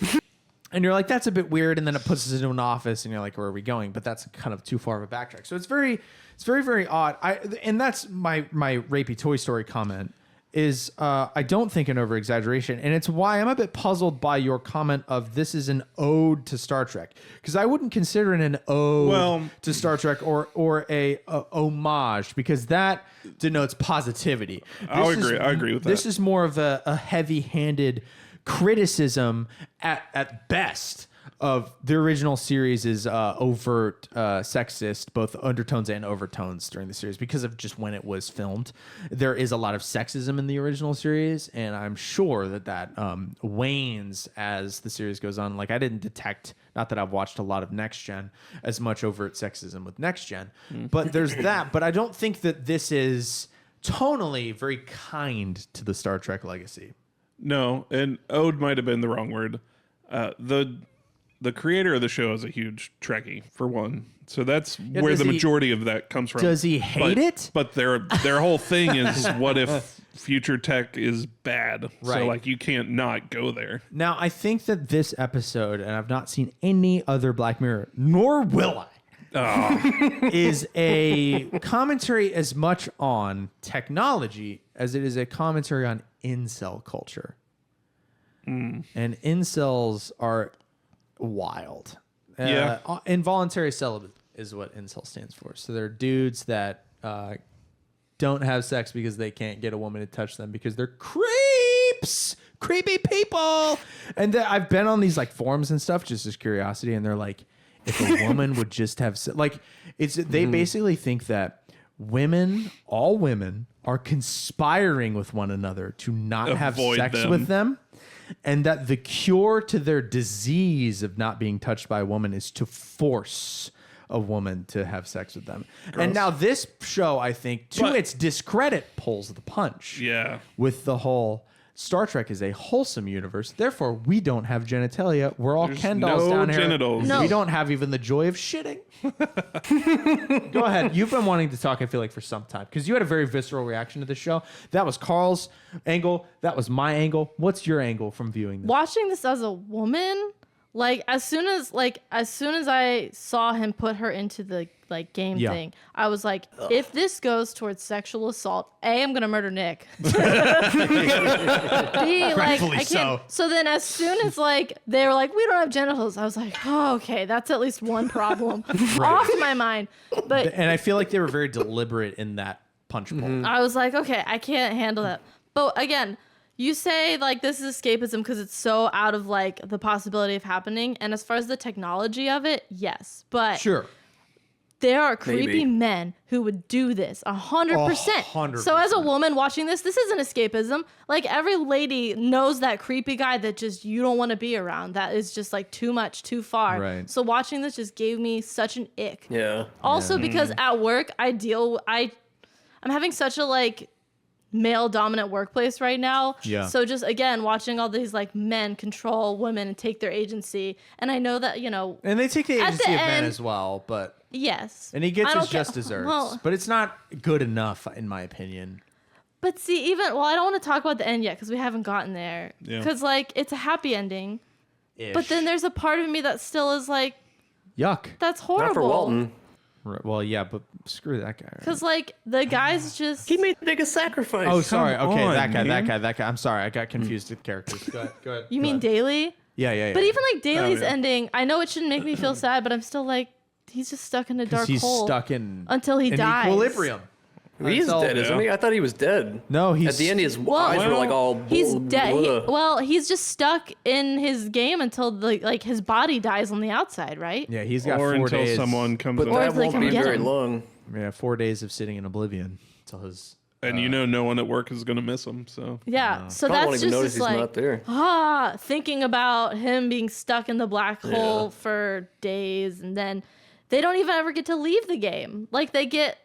Speaker 1: And you're like, that's a bit weird. And then it puts us into an office and you're like, where are we going? But that's kind of too far of a backtrack. So it's very, very odd. And that's my rapey Toy Story comment is I don't think an over exaggeration. And it's why I'm a bit puzzled by your comment of this is an ode to Star Trek. Because I wouldn't consider it an ode to Star Trek or a homage, because that denotes positivity.
Speaker 3: I agree with that.
Speaker 1: This is more of a heavy-handed criticism at best of the original series' overt sexist, both undertones and overtones during the series, because of just when it was filmed. There is a lot of sexism in the original series, and I'm sure that wanes as the series goes on. Like, I didn't detect, not that I've watched a lot of Next Gen, as much overt sexism with Next Gen, but there's that. But I don't think that this is tonally very kind to the Star Trek legacy.
Speaker 3: No, and ode might have been the wrong word. The creator of the show is a huge Trekkie, for one. So that's where the majority of that comes from.
Speaker 1: Does he hate it?
Speaker 3: But their whole thing is, what if future tech is bad?
Speaker 1: Right.
Speaker 3: So, like, you can't not go there.
Speaker 1: Now, I think that this episode, and I've not seen any other Black Mirror, nor will I, is a commentary as much on technology as it is a commentary on incel culture. And incels are wild.
Speaker 3: Yeah.
Speaker 1: Involuntary celibate is what incel stands for. So they're dudes that don't have sex because they can't get a woman to touch them because they're creepy people. And I've been on these like forums and stuff just as curiosity, and they're like, if a woman would just have they basically think that all women are conspiring with one another to not have sex with them. And that the cure to their disease of not being touched by a woman is to force a woman to have sex with them. Gross. And now this show, I think, to its discredit, pulls the punch.
Speaker 3: Yeah.
Speaker 1: With the whole Star Trek is a wholesome universe. Therefore, we don't have genitalia. We're all Ken dolls down here.
Speaker 3: Genitals.
Speaker 2: No.
Speaker 1: We don't have even the joy of shitting. Go ahead. You've been wanting to talk, I feel like, for some time, because you had a very visceral reaction to this show. That was Carl's angle. That was my angle. What's your angle from viewing this?
Speaker 2: Watching this as a woman, like as soon as I saw him put her into the game thing, I was like, if this goes towards sexual assault, A, I'm gonna murder Nick. B, like I can't. So then as soon as they were like, we don't have genitals, I was like, oh, okay, that's at least one problem off my mind. But
Speaker 1: And I feel like they were very deliberate in that punch pull.
Speaker 2: I was like, okay, I can't handle that. But again, you say like this is escapism because it's so out of like the possibility of happening. And as far as the technology of it, yes. But
Speaker 1: Sure.
Speaker 2: there are creepy men who would do this 100%.
Speaker 1: 100%.
Speaker 2: So as a woman watching this isn't escapism. Like every lady knows that creepy guy that just you don't want to be around. That is just like too much, too far.
Speaker 1: Right.
Speaker 2: So watching this just gave me such an ick.
Speaker 4: Yeah.
Speaker 2: Also because at work I'm having such a like male dominant workplace right now.
Speaker 1: Yeah.
Speaker 2: So just again watching all these like men control women and take their agency, and I know that
Speaker 1: And they take the
Speaker 2: at
Speaker 1: agency
Speaker 2: the
Speaker 1: of men
Speaker 2: end-
Speaker 1: as well, but
Speaker 2: yes,
Speaker 1: and he gets
Speaker 2: I don't
Speaker 1: his just
Speaker 2: care-
Speaker 1: desserts.
Speaker 2: well-
Speaker 1: But it's not good enough, in my opinion.
Speaker 2: But see, I don't want to talk about the end yet because we haven't gotten there.
Speaker 3: Yeah.
Speaker 2: Because like it's a happy ending,
Speaker 1: Ish.
Speaker 2: but then there's a part of me that still is like,
Speaker 1: Yuck.
Speaker 2: that's horrible.
Speaker 4: Not for Walton.
Speaker 1: Right, well, yeah, but screw that guy.
Speaker 2: Because like the guy's just
Speaker 4: He made the biggest sacrifice.
Speaker 1: Oh, sorry. Okay,
Speaker 3: on,
Speaker 1: that
Speaker 3: man.
Speaker 1: guy. I'm sorry. I got confused with characters. Go ahead.
Speaker 2: You mean Daly?
Speaker 1: Yeah.
Speaker 2: But even like Daly's
Speaker 3: yeah.
Speaker 2: ending, I know it shouldn't make me feel sad, but I'm still like, he's just stuck in a dark
Speaker 1: He's
Speaker 2: hole
Speaker 1: stuck in
Speaker 2: until he
Speaker 1: in
Speaker 2: dies.
Speaker 1: equilibrium.
Speaker 4: He is
Speaker 1: Until-
Speaker 4: dead, isn't he? I thought he was dead.
Speaker 1: No, he's
Speaker 4: At the end, his
Speaker 2: Well,
Speaker 4: eyes were like all.
Speaker 2: He's dead.
Speaker 4: Ugh.
Speaker 2: He's just stuck in his game until his body dies on the outside, right?
Speaker 1: Yeah, he's got
Speaker 3: Or
Speaker 1: 4
Speaker 3: until
Speaker 1: days.
Speaker 3: someone comes
Speaker 4: But
Speaker 3: in.
Speaker 2: Or
Speaker 4: that
Speaker 2: if they
Speaker 4: won't
Speaker 2: come
Speaker 4: be
Speaker 2: get
Speaker 4: very
Speaker 2: him.
Speaker 4: long.
Speaker 1: Yeah, 4 days of sitting in oblivion until his.
Speaker 3: and no one at work is going to miss him. So
Speaker 2: Yeah. So
Speaker 4: Probably won't
Speaker 2: that's
Speaker 4: even
Speaker 2: just
Speaker 4: notice he's
Speaker 2: like
Speaker 4: not there.
Speaker 2: thinking about him being stuck in the black hole for days, and then they don't even ever get to leave the game. Like they get,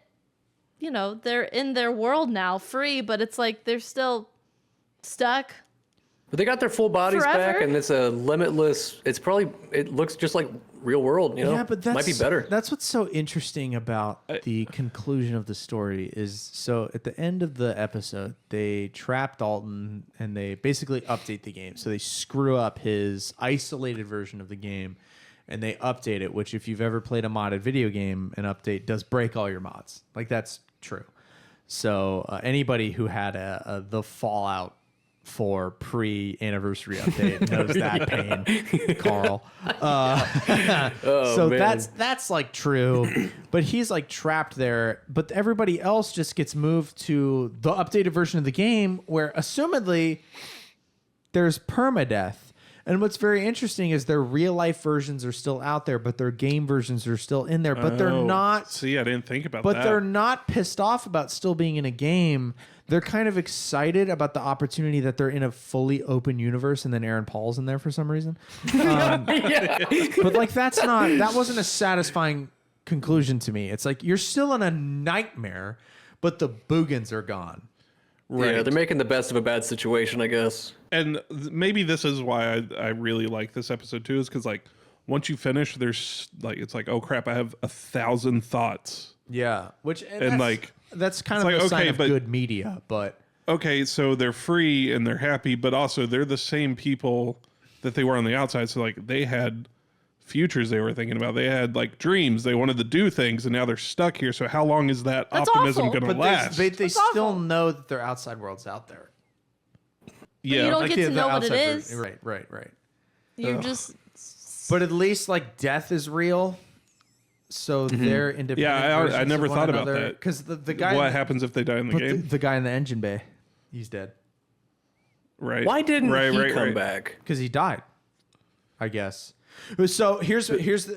Speaker 2: they're in their world now, free, but it's like they're still stuck.
Speaker 4: But they got their full bodies
Speaker 2: Forever?
Speaker 4: back, and it's a limitless. It looks just like real world. You know,
Speaker 1: Yeah, but
Speaker 4: might be better.
Speaker 1: That's what's so interesting about the conclusion of the story is so at the end of the episode, they trap Dalton and they basically update the game. So they screw up his isolated version of the game and they update it, which if you've ever played a modded video game, an update does break all your mods. Like that's true. So anybody who had the Fallout 4 pre-anniversary update knows that pain, Carl. So
Speaker 4: man.
Speaker 1: that's like true, but he's like trapped there. But everybody else just gets moved to the updated version of the game, where assumedly there's permadeath. And what's very interesting is their real life versions are still out there, but their game versions are still in there. But they're not.
Speaker 3: See, I didn't think about
Speaker 1: But
Speaker 3: that.
Speaker 1: they're not pissed off about still being in a game. They're kind of excited about the opportunity that they're in a fully open universe, and then Aaron Paul's in there for some reason. But like that wasn't a satisfying conclusion to me. It's like you're still in a nightmare, but the boogans are gone.
Speaker 3: Right.
Speaker 4: Yeah, they're making the best of a bad situation, I guess.
Speaker 3: And maybe this is why I really like this episode too, is because like once you finish, there's like it's like, oh crap, I have 1,000 thoughts.
Speaker 1: Yeah, that's kind of
Speaker 3: like,
Speaker 1: a sign
Speaker 3: okay,
Speaker 1: of
Speaker 3: but-
Speaker 1: good media, but
Speaker 3: Okay, so they're free and they're happy, but also they're the same people that they were on the outside. So like they had futures they were thinking about. They had like dreams. They wanted to do things, and now they're stuck here. So how long is that
Speaker 2: That's
Speaker 3: optimism
Speaker 2: awful.
Speaker 3: going to
Speaker 1: but
Speaker 3: last?
Speaker 1: they
Speaker 2: That's
Speaker 1: still
Speaker 2: awful.
Speaker 1: know that their outside world's out there.
Speaker 3: yeah,
Speaker 2: you don't
Speaker 1: Like
Speaker 2: get to know what it
Speaker 1: outside
Speaker 2: is.
Speaker 1: Right.
Speaker 2: You're
Speaker 3: Ugh.
Speaker 2: just
Speaker 1: But at least like death is real, so they're independent.
Speaker 3: Yeah, I never thought about that.
Speaker 1: Because the guy,
Speaker 3: what happens if they die in the
Speaker 1: but
Speaker 3: game?
Speaker 1: the guy in the engine bay, he's dead
Speaker 3: Right.
Speaker 4: Why didn't
Speaker 3: right,
Speaker 4: he
Speaker 3: right,
Speaker 4: come
Speaker 3: right.
Speaker 4: back?
Speaker 1: because he died, I guess. So here's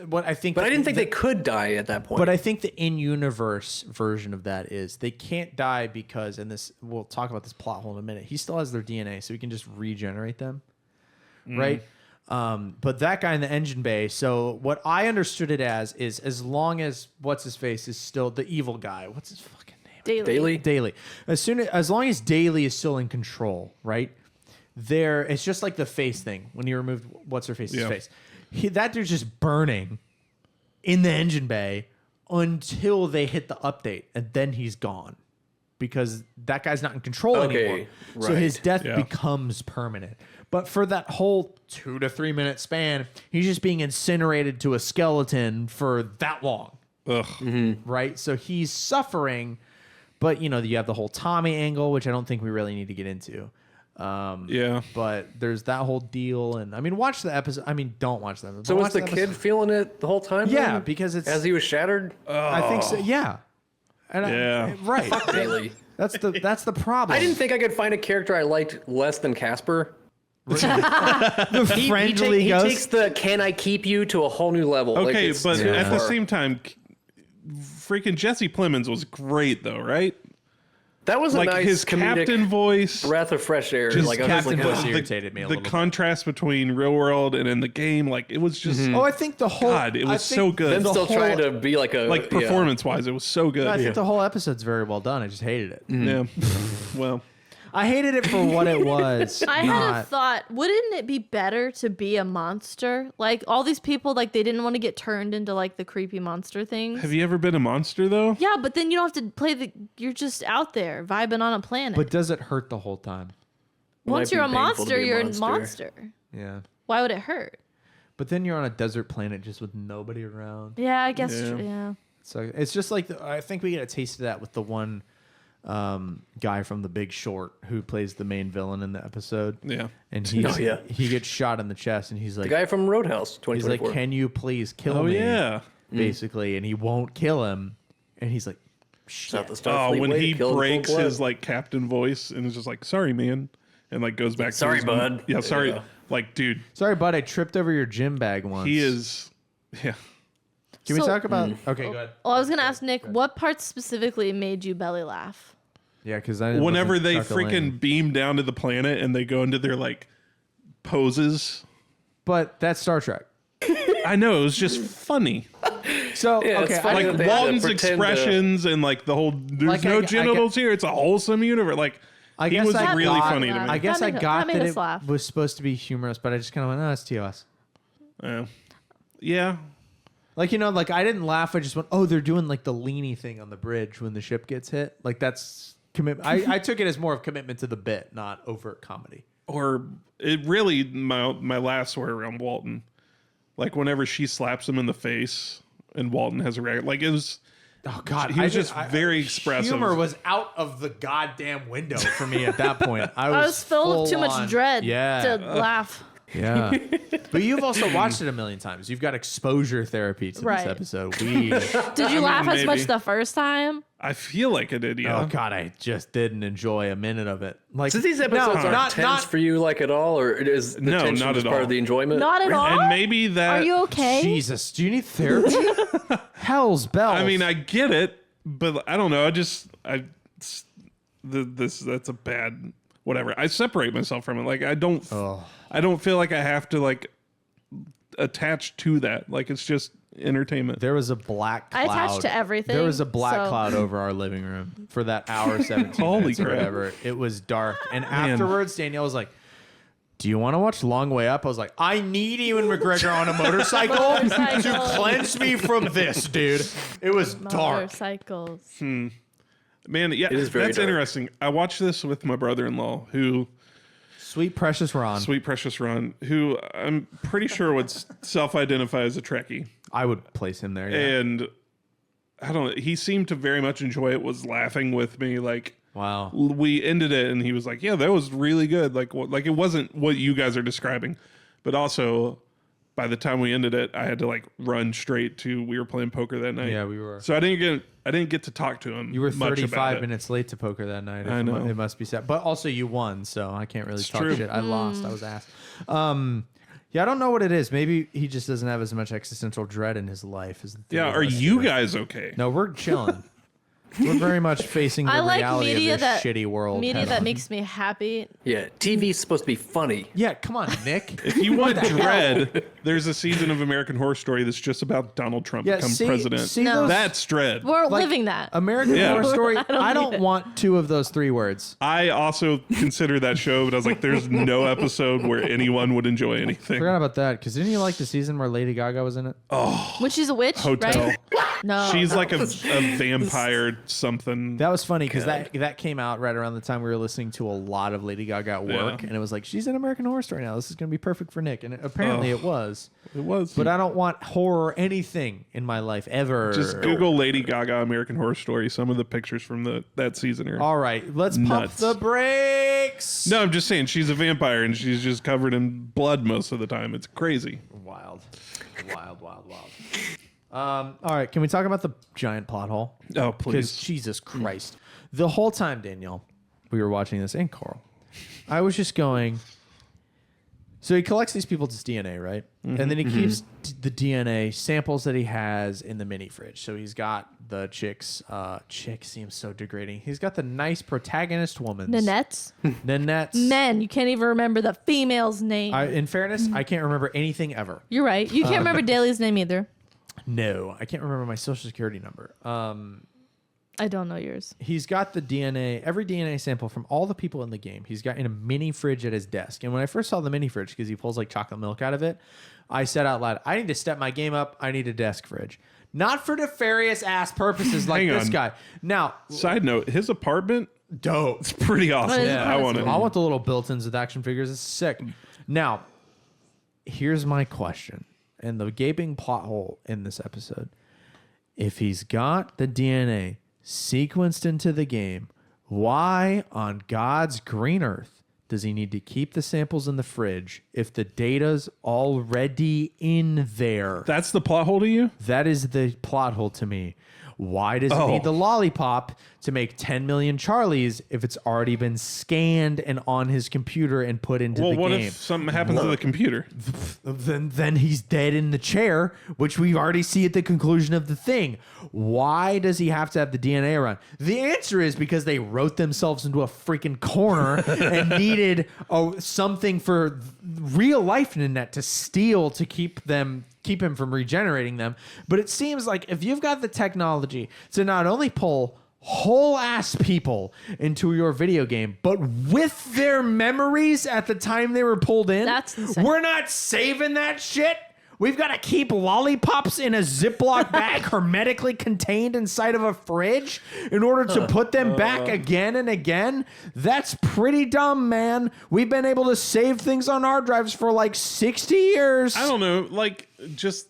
Speaker 1: what I think.
Speaker 4: But I didn't think they could die at that point.
Speaker 1: But I think the in-universe version of that is they can't die because, and this we'll talk about this plot hole in a minute. He still has their DNA, so he can just regenerate them, right? But that guy in the engine bay. So what I understood it as is long as what's his face is still the evil guy. What's his fucking name?
Speaker 2: daily.
Speaker 4: Daily?
Speaker 1: Daily. As long as Daily is still in control, right? It's just like the face thing when you removed what's her face's
Speaker 3: Yeah.
Speaker 1: face. That dude's just burning in the engine bay until they hit the update, and then he's gone because that guy's not in control
Speaker 4: Okay,
Speaker 1: anymore. So his
Speaker 4: right.
Speaker 1: death
Speaker 3: Yeah.
Speaker 1: becomes permanent. But for that whole 2 to 3 minute span, he's just being incinerated to a skeleton for that long,
Speaker 3: Ugh.
Speaker 1: right? So he's suffering. But you have the whole Tommy angle, which I don't think we really need to get into.
Speaker 3: Yeah.
Speaker 1: But there's that whole deal, and I mean, watch the episode. I mean, don't watch them.
Speaker 4: So was the kid feeling it the whole time?
Speaker 1: Yeah,
Speaker 4: then?
Speaker 1: because it's.
Speaker 4: as he was shattered.
Speaker 1: I think so. Yeah. And
Speaker 3: Yeah.
Speaker 1: right.
Speaker 4: Daily.
Speaker 1: That's the problem.
Speaker 4: I didn't think I could find a character I liked less than Casper.
Speaker 1: the friendly
Speaker 4: he
Speaker 1: ghost.
Speaker 4: takes the "can I keep you" to a whole new level. Like,
Speaker 3: Okay,
Speaker 4: it's
Speaker 3: but
Speaker 4: too
Speaker 3: at the
Speaker 4: far.
Speaker 3: same time, freaking Jesse Plemons was great though, right?
Speaker 4: that was a
Speaker 3: Like
Speaker 4: nice
Speaker 3: his
Speaker 4: comedic
Speaker 3: captain voice.
Speaker 4: breath of fresh air.
Speaker 3: Just
Speaker 4: Like I was
Speaker 1: captain
Speaker 4: like,
Speaker 1: voice
Speaker 4: "Oh."
Speaker 1: irritated me a
Speaker 3: the
Speaker 1: little bit.
Speaker 3: contrast between real world and in the game, like it was just
Speaker 1: Oh, I think the whole.
Speaker 3: God, it was so good.
Speaker 4: them
Speaker 1: the
Speaker 4: still
Speaker 1: whole-
Speaker 4: trying to be like a
Speaker 3: like
Speaker 4: yeah.
Speaker 3: performance wise, it was so good.
Speaker 1: I think the whole episode's very well done. I just hated it.
Speaker 3: Yeah. Well,
Speaker 1: I hated it for what it was.
Speaker 2: I had a
Speaker 1: not-
Speaker 2: thought. Wouldn't it be better to be a monster? Like all these people, like they didn't want to get turned into like the creepy monster things.
Speaker 3: have you ever been a monster though?
Speaker 2: Yeah, but then you don't have to play you're just out there vibing on a planet.
Speaker 1: But does it hurt the whole time?
Speaker 2: Once
Speaker 4: Might
Speaker 2: you're a
Speaker 4: be painful to
Speaker 2: monster,
Speaker 4: be a
Speaker 2: you're
Speaker 4: monster.
Speaker 2: a monster.
Speaker 1: Yeah.
Speaker 2: Why would it hurt?
Speaker 1: But then you're on a desert planet just with nobody around.
Speaker 2: Yeah, I guess.
Speaker 3: Yeah.
Speaker 2: Yeah.
Speaker 1: So it's just like I think we get a taste of that with the one guy from The Big Short who plays the main villain in the episode.
Speaker 3: Yeah.
Speaker 1: And
Speaker 4: yeah.
Speaker 1: he gets shot in the chest, and he's like,
Speaker 4: The guy from Roadhouse,
Speaker 1: he's like,
Speaker 4: 2024.
Speaker 1: "Can you please kill
Speaker 3: Oh
Speaker 1: me?"
Speaker 3: yeah.
Speaker 1: Basically, and he won't kill him, and he's like,
Speaker 4: South
Speaker 1: "Shit."
Speaker 4: of Starfleet
Speaker 3: when
Speaker 4: way
Speaker 3: he
Speaker 4: to kill him
Speaker 3: breaks
Speaker 4: cold blood.
Speaker 3: his like captain voice and is just like, "Sorry, man," and like goes back.
Speaker 4: Sorry,
Speaker 3: to his,
Speaker 4: bud.
Speaker 3: Yeah, sorry.
Speaker 4: Yeah.
Speaker 3: Like, dude,
Speaker 1: Sorry, bud, I tripped over your gym bag once.
Speaker 3: he is. Yeah.
Speaker 1: Can we
Speaker 2: So-
Speaker 1: talk about? Okay, go ahead.
Speaker 2: Well, I was gonna ask Nick, what parts specifically made you belly laugh?
Speaker 1: Yeah, because I
Speaker 3: Whenever
Speaker 1: wasn't
Speaker 3: they
Speaker 1: chuckling.
Speaker 3: freaking beam down to the planet and they go into their like poses.
Speaker 1: But that's Star Trek.
Speaker 3: I know, it was just funny.
Speaker 1: So
Speaker 4: Yeah, it's
Speaker 1: okay,
Speaker 4: funny
Speaker 1: I,
Speaker 4: that they had to
Speaker 3: Walton's
Speaker 4: pretend to-
Speaker 3: expressions and like the whole there's
Speaker 1: Like,
Speaker 3: no
Speaker 1: I
Speaker 3: genitals here. It's a wholesome universe. Like He was really funny to me.
Speaker 1: I guess I
Speaker 2: That
Speaker 1: got
Speaker 2: made
Speaker 1: that
Speaker 2: us
Speaker 1: it
Speaker 2: laugh.
Speaker 1: was supposed to be humorous, but I just kind of went, oh, it's TOS.
Speaker 3: Yeah.
Speaker 1: Like, like I didn't laugh. I just went, oh, they're doing like the leany thing on the bridge when the ship gets hit. Like that's commitment. I took it as more of commitment to the bit, not overt comedy.
Speaker 3: Or it really, my last swear around Walton, like whenever she slaps him in the face and Walton has a reaction, like it was,
Speaker 1: Oh God,
Speaker 3: he was just very expressive.
Speaker 1: Humor was out of the goddamn window for me at that point. I
Speaker 2: I was filled with too much
Speaker 1: on-
Speaker 2: dread
Speaker 1: Yeah,
Speaker 2: to laugh.
Speaker 1: yeah. But you've also watched it a million times. You've got exposure therapy to
Speaker 2: Right.
Speaker 1: this episode. We.
Speaker 2: Did you laugh as much
Speaker 3: maybe.
Speaker 2: the first time?
Speaker 3: I feel like I did, yeah.
Speaker 1: Oh God, I just didn't enjoy a minute of it. Like
Speaker 4: So these episodes
Speaker 1: no,
Speaker 4: aren't tense for you, like at all, or is the
Speaker 3: No,
Speaker 4: tension
Speaker 3: not
Speaker 4: just
Speaker 3: at
Speaker 4: part
Speaker 3: all.
Speaker 4: of the enjoyment?
Speaker 2: Not at all.
Speaker 3: And maybe that.
Speaker 2: Are you okay?
Speaker 1: Jesus, do you need therapy? Hell's bells.
Speaker 3: I mean, I get it, but I don't know. That's a bad whatever. I separate myself from it. Like I don't feel like I have to like attach to that. Like it's just entertainment.
Speaker 1: there was a black
Speaker 2: I
Speaker 1: cloud.
Speaker 2: attached to everything,
Speaker 1: There was a black
Speaker 2: so-
Speaker 1: cloud over our living room for that hour 17
Speaker 3: Holy
Speaker 1: minutes or
Speaker 3: crap.
Speaker 1: whatever. It was dark. And afterwards, Danielle was like, do you want to watch Long Way Up? I was like, I need Ewan McGregor on a motorcycle to
Speaker 2: Motorcycles.
Speaker 1: cleanse me from this, dude. It was dark.
Speaker 2: Motorcycles.
Speaker 3: Man, yeah,
Speaker 4: is very
Speaker 3: that's
Speaker 4: dark.
Speaker 3: interesting. I watched this with my brother-in-law, who
Speaker 1: Sweet precious Ron.
Speaker 3: Sweet Precious Ron, who I'm pretty sure would self-identify as a Trekkie.
Speaker 1: I would place him there. Yeah.
Speaker 3: And I don't know, he seemed to very much enjoy it, was laughing with me. Like,
Speaker 1: Wow.
Speaker 3: we ended it and he was like, yeah, that was really good. Like it wasn't what you guys are describing. But also, by the time we ended it, I had to like run straight to, we were playing poker that night.
Speaker 1: Yeah, we were.
Speaker 3: So I didn't get to talk to him.
Speaker 1: You were
Speaker 3: much about
Speaker 1: 35
Speaker 3: it.
Speaker 1: minutes late to poker that night.
Speaker 3: I know.
Speaker 1: It must be sad. But also you won, so I can't really talk
Speaker 3: true.
Speaker 1: shit. I lost. I was asked. Yeah, I don't know what it is. Maybe he just doesn't have as much existential dread in his life as the three
Speaker 3: Yeah,
Speaker 1: of
Speaker 3: are
Speaker 1: us
Speaker 3: you
Speaker 1: do.
Speaker 3: guys okay?
Speaker 1: No, we're chilling. We're very much facing the
Speaker 2: I like
Speaker 1: reality
Speaker 2: media
Speaker 1: of this
Speaker 2: that
Speaker 1: shitty world.
Speaker 2: Media
Speaker 1: head
Speaker 2: that
Speaker 1: on.
Speaker 2: makes me happy.
Speaker 4: Yeah, TV's supposed to be funny.
Speaker 1: Yeah, come on, Nick.
Speaker 3: If you want dread, there's a season of American Horror Story that's just about Donald Trump
Speaker 1: Yeah,
Speaker 3: become
Speaker 1: see,
Speaker 3: president.
Speaker 1: see
Speaker 2: No.
Speaker 1: those,
Speaker 3: That's dread.
Speaker 2: We're
Speaker 1: like,
Speaker 2: living that.
Speaker 1: American
Speaker 3: Yeah.
Speaker 1: Horror Story. I
Speaker 2: need
Speaker 1: don't
Speaker 2: it.
Speaker 1: want two of those three words.
Speaker 3: I also consider that show, but I was like, there's no episode where anyone would enjoy anything.
Speaker 1: Forgot about that because didn't you like the season where Lady Gaga was in it?
Speaker 2: When she's a witch,
Speaker 3: Hotel.
Speaker 2: right? No.
Speaker 3: She's like a vampire something.
Speaker 1: That was funny because that came out right around the time we were listening to a lot of Lady Gaga at work,
Speaker 3: Yeah.
Speaker 1: and it was like she's in American Horror Story now. This is going to be perfect for Nick, and apparently it was.
Speaker 3: It was.
Speaker 1: But I don't want horror anything in my life ever.
Speaker 3: Just Google Lady Gaga American Horror Story. Some of the pictures from that season are.
Speaker 1: All right, let's pump
Speaker 3: Nuts.
Speaker 1: the brakes.
Speaker 3: No, I'm just saying she's a vampire and she's just covered in blood most of the time. It's crazy.
Speaker 1: Wild. All right, can we talk about the giant plot hole?
Speaker 3: Oh,
Speaker 1: Because
Speaker 3: please.
Speaker 1: Jesus Christ. The whole time, Danielle, we were watching this, and Carl, I was just going. So he collects these people's DNA, right? And then he keeps the DNA samples that he has in the mini fridge. So he's got the chick seems so degrading. He's got the nice protagonist woman's.
Speaker 2: Nanette's.
Speaker 1: Nanette's.
Speaker 2: Men, you can't even remember the female's name.
Speaker 1: In fairness, I can't remember anything ever.
Speaker 2: You're right. You can't remember Daly's name either.
Speaker 1: No, I can't remember my social security number.
Speaker 2: I don't know yours.
Speaker 1: He's got the DNA, every DNA sample from all the people in the game. He's got in a mini fridge at his desk. And when I first saw the mini fridge, because he pulls like chocolate milk out of it, I said out loud, I need to step my game up. I need a desk fridge. Not for nefarious ass purposes like
Speaker 3: Hang
Speaker 1: this
Speaker 3: on.
Speaker 1: guy. Now,
Speaker 3: Side note, his apartment,
Speaker 1: dope.
Speaker 3: it's pretty awesome.
Speaker 2: Yeah.
Speaker 3: I want it.
Speaker 1: I want the little built-ins with action figures. It's sick. Now, here's my question. And the gaping plot hole in this episode. If he's got the DNA sequenced into the game, why on God's green earth does he need to keep the samples in the fridge if the data's already in there?
Speaker 3: That's the plot hole to you?
Speaker 1: That is the plot hole to me. Why does it need the lollipop to make 10 million Charlies if it's already been scanned and on his computer and put into
Speaker 3: Well,
Speaker 1: the
Speaker 3: what
Speaker 1: game?
Speaker 3: if something happens to the computer?
Speaker 1: Then he's dead in the chair, which we already see at the conclusion of the thing. Why does he have to have the DNA around? The answer is because they wrote themselves into a freaking corner and needed something for real life Nanette to steal to keep him from regenerating them. But it seems like if you've got the technology to not only pull whole ass people into your video game, but with their memories at the time they were pulled in.
Speaker 2: That's insane.
Speaker 1: We're not saving that shit. We've got to keep lollipops in a Ziploc bag hermetically contained inside of a fridge in order to put them back again and again. That's pretty dumb, man. We've been able to save things on hard drives for like 60 years.
Speaker 3: I don't know, like just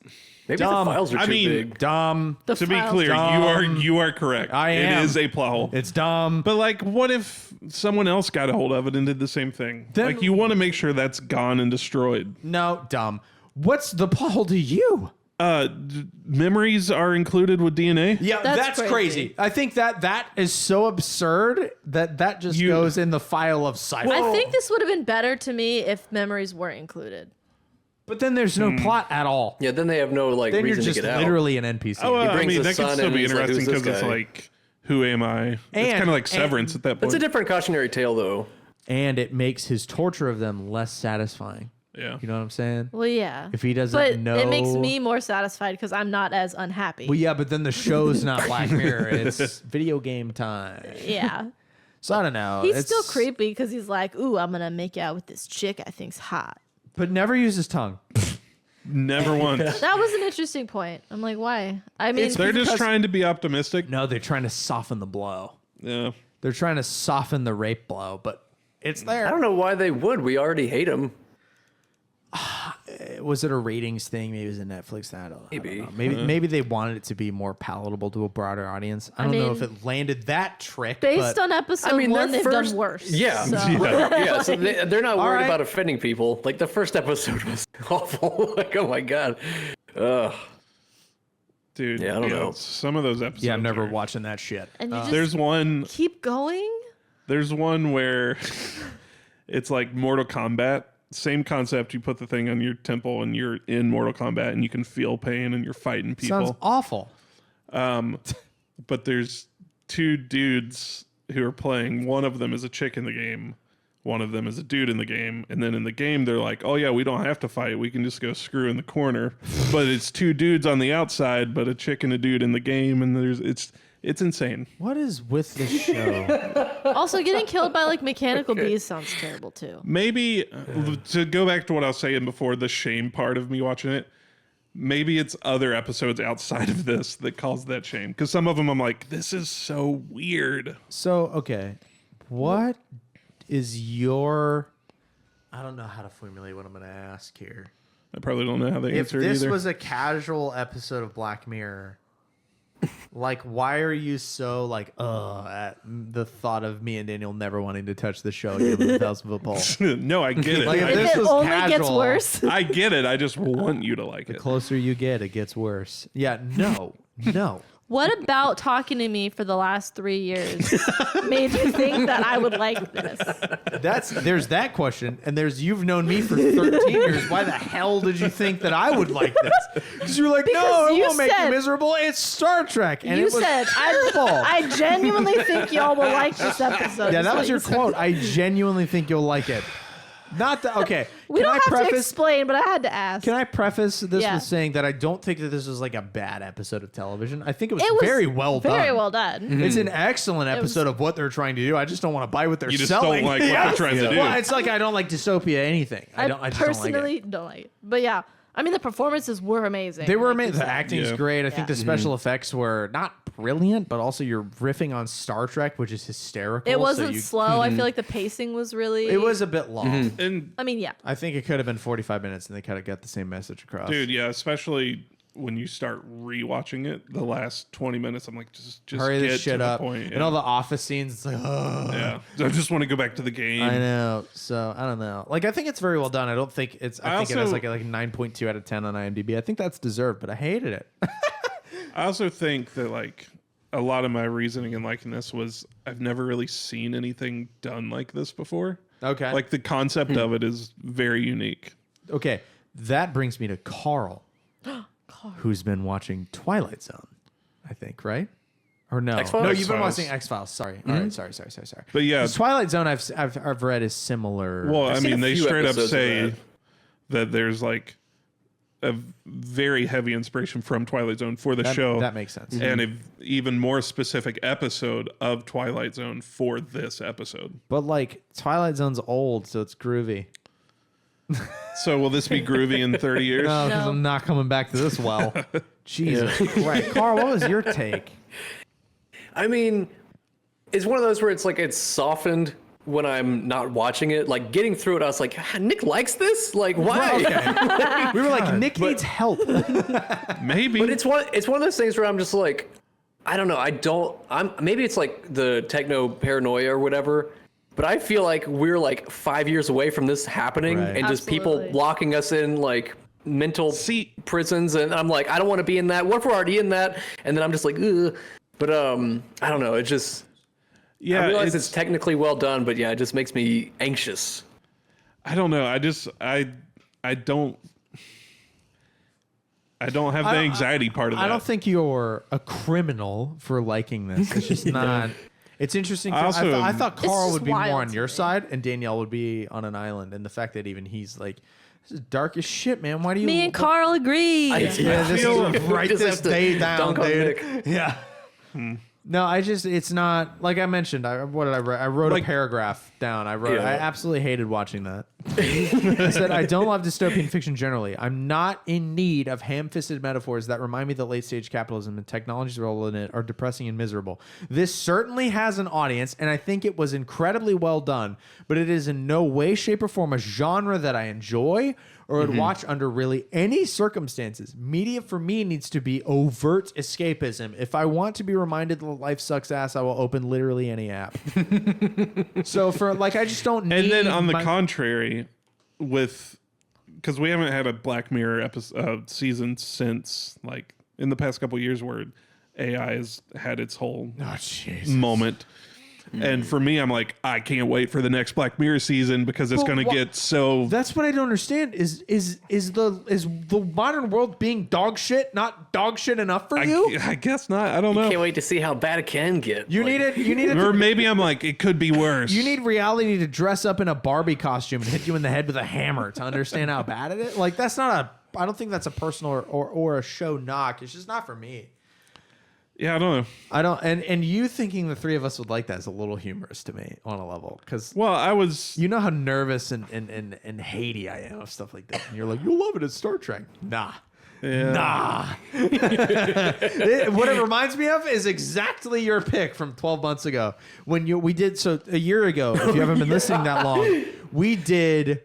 Speaker 4: Maybe
Speaker 1: Dumb.
Speaker 4: the files are
Speaker 3: I
Speaker 4: too
Speaker 3: mean,
Speaker 4: big.
Speaker 1: Dumb.
Speaker 2: The
Speaker 3: to be
Speaker 2: files.
Speaker 3: clear,
Speaker 1: Dumb.
Speaker 3: you are correct.
Speaker 1: I am.
Speaker 3: It is a plot hole.
Speaker 1: It's dumb.
Speaker 3: But like, what if someone else got a hold of it and did the same thing?
Speaker 1: Then-
Speaker 3: Like, you want to make sure that's gone and destroyed.
Speaker 1: No, dumb. What's the plot hole to you?
Speaker 3: Memories are included with DNA.
Speaker 1: Yeah,
Speaker 2: That's
Speaker 1: that's
Speaker 2: crazy.
Speaker 1: crazy. I think that is so absurd that just goes in the file of sci-fi.
Speaker 2: I think this would have been better to me if memories weren't included.
Speaker 1: But then there's no plot at all.
Speaker 4: Yeah, then they have no like
Speaker 1: Then you're
Speaker 4: reason
Speaker 1: just
Speaker 4: to get out.
Speaker 1: literally an NPC.
Speaker 3: Oh, I
Speaker 4: brings
Speaker 3: mean,
Speaker 4: the
Speaker 3: that could
Speaker 4: son
Speaker 3: still
Speaker 4: and
Speaker 3: be
Speaker 4: he's like,
Speaker 3: interesting
Speaker 4: "Who's this
Speaker 3: because it's
Speaker 4: guy?"
Speaker 3: like, who am I? It's kind of like Severance at that point.
Speaker 4: It's a different cautionary tale, though.
Speaker 1: And it makes his torture of them less satisfying.
Speaker 3: Yeah.
Speaker 1: You know what I'm saying?
Speaker 2: Well, yeah.
Speaker 1: If he doesn't
Speaker 2: but
Speaker 1: know,
Speaker 2: it makes me more satisfied because I'm not as unhappy.
Speaker 1: Well, yeah, but then the show's not Black Mirror. It's video game time.
Speaker 2: Yeah.
Speaker 1: So I don't know.
Speaker 2: He's
Speaker 1: It's-
Speaker 2: still creepy because he's like, ooh, I'm going to make out with this chick I think's hot.
Speaker 1: But never use his tongue.
Speaker 3: Never once.
Speaker 2: That was an interesting point. I'm like, why? I mean,
Speaker 3: They're just trying to be optimistic.
Speaker 1: No, they're trying to soften the blow.
Speaker 3: Yeah.
Speaker 1: They're trying to soften the rape blow, but it's there.
Speaker 4: I don't know why they would. We already hate him.
Speaker 1: Was it a ratings thing? Maybe it was a Netflix thing. I don't
Speaker 4: Maybe.
Speaker 1: know. Maybe they wanted it to be more palatable to a broader audience. I don't know if
Speaker 2: mean,
Speaker 1: it landed that trick.
Speaker 2: based
Speaker 1: but
Speaker 2: on episode one,
Speaker 4: their
Speaker 2: they've done worse.
Speaker 4: Yeah.
Speaker 2: So.
Speaker 4: Yeah, so they're not worried
Speaker 1: right.
Speaker 4: about offending people. Like the first episode was awful. Like, oh my god. Ugh.
Speaker 3: Dude.
Speaker 4: Yeah, I don't know.
Speaker 3: Some of those episodes.
Speaker 1: yeah, I'm never
Speaker 3: are-
Speaker 1: watching that shit.
Speaker 2: And you just
Speaker 3: There's one.
Speaker 2: keep going?
Speaker 3: There's one where it's like Mortal Kombat. Same concept. You put the thing on your temple and you're in Mortal Kombat and you can feel pain and you're fighting people.
Speaker 1: Sounds awful.
Speaker 3: But there's two dudes who are playing. One of them is a chick in the game. One of them is a dude in the game. And then in the game, they're like, oh, yeah, we don't have to fight. We can just go screw in the corner. But it's two dudes on the outside, but a chick and a dude in the game. And it's insane.
Speaker 1: What is with this show?
Speaker 2: Also, getting killed by like mechanical bees sounds terrible too.
Speaker 3: Maybe to go back to what I was saying before, the shame part of me watching it, maybe it's other episodes outside of this that cause that shame. Because some of them I'm like, this is so weird.
Speaker 1: So, okay. What is your... I don't know how to formulate what I'm going to ask here.
Speaker 3: I probably don't know how they
Speaker 1: If
Speaker 3: answer it
Speaker 1: this
Speaker 3: either.
Speaker 1: was a casual episode of Black Mirror, like, why are you so, like, at the thought of me and Daniel never wanting to touch the show again with a 1,000-foot pole?
Speaker 3: No, I get it.
Speaker 1: Like, if
Speaker 3: I,
Speaker 1: this
Speaker 2: It
Speaker 1: was
Speaker 2: only gets
Speaker 1: casual,
Speaker 2: worse.
Speaker 3: I get it. I just want you to like
Speaker 1: The
Speaker 3: it.
Speaker 1: closer you get, it gets worse. Yeah, no.
Speaker 2: What about talking to me for the last 3 years made you think that I would like this?
Speaker 1: There's that question, and there's you've known me for 13 years. Why the hell did you think that I would like this? Because you were like, no,
Speaker 2: Because
Speaker 1: it
Speaker 2: you
Speaker 1: won't make you
Speaker 2: said-
Speaker 1: miserable. It's Star Trek, and
Speaker 2: You
Speaker 1: it was
Speaker 2: said,
Speaker 1: terrible.
Speaker 2: I genuinely think y'all will like this episode.
Speaker 1: Yeah,
Speaker 2: is
Speaker 1: that
Speaker 2: what
Speaker 1: was
Speaker 2: you
Speaker 1: your
Speaker 2: said.
Speaker 1: quote. I genuinely think you'll like it. Not that. Okay.
Speaker 2: We don't have to explain, but I had to ask.
Speaker 1: Can I preface this
Speaker 2: Yeah.
Speaker 1: with saying that I don't think that this was like a bad episode of television. I think it was,
Speaker 2: It was
Speaker 1: very well done.
Speaker 2: Very well done.
Speaker 1: It's an excellent episode of what they're trying to do. I just don't want to buy what they're
Speaker 3: You just
Speaker 1: selling.
Speaker 3: don't like what they're trying to do.
Speaker 1: Well, it's like I don't like dystopia anything. I just
Speaker 2: personally
Speaker 1: don't like it.
Speaker 2: don't like it. But yeah, I mean, the performances were amazing.
Speaker 1: They were
Speaker 2: like you
Speaker 1: amazing. The
Speaker 2: said.
Speaker 1: acting's
Speaker 3: Yeah.
Speaker 1: great. I think
Speaker 2: Yeah.
Speaker 1: the special effects were not brilliant, but also you're riffing on Star Trek, which is hysterical.
Speaker 2: It
Speaker 1: so
Speaker 2: wasn't
Speaker 1: you-
Speaker 2: slow. I feel like the pacing was really.
Speaker 1: It was a bit long.
Speaker 3: And
Speaker 2: I mean, yeah.
Speaker 1: I think it could have been 45 minutes, and they kind of got the same message across.
Speaker 3: dude, yeah, especially when you start rewatching it, the last 20 minutes, I'm like, just
Speaker 1: hurry
Speaker 3: get
Speaker 1: this shit
Speaker 3: to the
Speaker 1: up.
Speaker 3: point.
Speaker 1: And all the office scenes, it's like, oh.
Speaker 3: yeah, I just want to go back to the game.
Speaker 1: I know. So I don't know. Like I think it's very well done. I don't think it's. I think it has
Speaker 3: also-
Speaker 1: like a 9.2 out of 10 on IMDb. I think that's deserved, but I hated it.
Speaker 3: I also think that like a lot of my reasoning in liking this was I've never really seen anything done like this before.
Speaker 1: Okay.
Speaker 3: Like the concept of it is very unique.
Speaker 1: Okay, that brings me to Carl, who's been watching Twilight Zone. I think, right? Or no?
Speaker 4: X-Files?
Speaker 1: No, you've been
Speaker 3: X-Files.
Speaker 1: watching X Files. Sorry. All right. Sorry.
Speaker 3: But yeah,
Speaker 1: 'Cause Twilight Zone, I've read is similar.
Speaker 3: well, I
Speaker 4: seen
Speaker 3: mean,
Speaker 4: a
Speaker 3: they
Speaker 4: few
Speaker 3: straight up
Speaker 4: episodes of
Speaker 3: say
Speaker 4: that.
Speaker 3: that there's like a very heavy inspiration from Twilight Zone for the show.
Speaker 1: That makes sense.
Speaker 3: And an even more specific episode of Twilight Zone for this episode.
Speaker 1: But like Twilight Zone's old, so it's groovy.
Speaker 3: So will this be groovy in 30 years?
Speaker 1: No, because I'm not coming back to this well. Jesus. Right. Carl, what was your take?
Speaker 4: I mean, it's one of those where it's like it's softened when I'm not watching it. Like getting through it, I was like, Nick likes this? Like, why?
Speaker 1: Okay. We were like, Nick needs help.
Speaker 3: Maybe.
Speaker 4: But it's one of those things where I'm just like, I don't know. Maybe it's like the techno paranoia or whatever. But I feel like we're like 5 years away from this happening,
Speaker 1: Right.
Speaker 4: and just people locking us in like mental prisons. And I'm like, I don't want to be in that. What if we're already in that? And then I'm just like, ugh. But I don't know. It just, I realize it's technically well done, but yeah, it just makes me anxious.
Speaker 3: I don't know. I don't have the anxiety part of that.
Speaker 1: I don't think you're a criminal for liking this. It's just not. It's interesting. I thought Carl would be more on your side and Danielle would be on an island. And the fact that even he's like, this is dark as shit, man. Why do you?
Speaker 2: Me and Carl agree.
Speaker 1: This is write this day down, dude. Yeah. No, it's not like I mentioned. What did I write? I wrote a paragraph down. I absolutely hated watching that. I said, I don't love dystopian fiction generally. I'm not in need of ham-fisted metaphors that remind me that late-stage capitalism and technology's role in it are depressing and miserable. This certainly has an audience, and I think it was incredibly well done, but it is in no way, shape, or form a genre that I enjoy or would watch under really any circumstances. Media for me needs to be overt escapism. If I want to be reminded that life sucks ass, I will open literally any app. So for like, I just don't need.
Speaker 3: And then on the contrary, because we haven't had a Black Mirror episode season since like in the past couple of years where AI has had its whole moment. And for me, I'm like, I can't wait for the next Black Mirror season because it's going to get so.
Speaker 1: That's what I don't understand. Is the modern world being dog shit not dog shit enough for you?
Speaker 3: I guess not. I don't know.
Speaker 4: Can't wait to see how bad it can get.
Speaker 1: You need it.
Speaker 3: Or maybe I'm like, it could be worse.
Speaker 1: You need reality to dress up in a Barbie costume and hit you in the head with a hammer to understand how bad it is. Like that's not a. I don't think that's a personal or a show knock. It's just not for me.
Speaker 3: Yeah, I don't know.
Speaker 1: I don't, and you thinking the three of us would like that is a little humorous to me on a level because
Speaker 3: I was.
Speaker 1: You know how nervous and haty I am of stuff like that, and you're like, you'll love it. It's Star Trek. Nah. What it reminds me of is exactly your pick from 12 months ago when we did a year ago. If you haven't been listening that long, we did.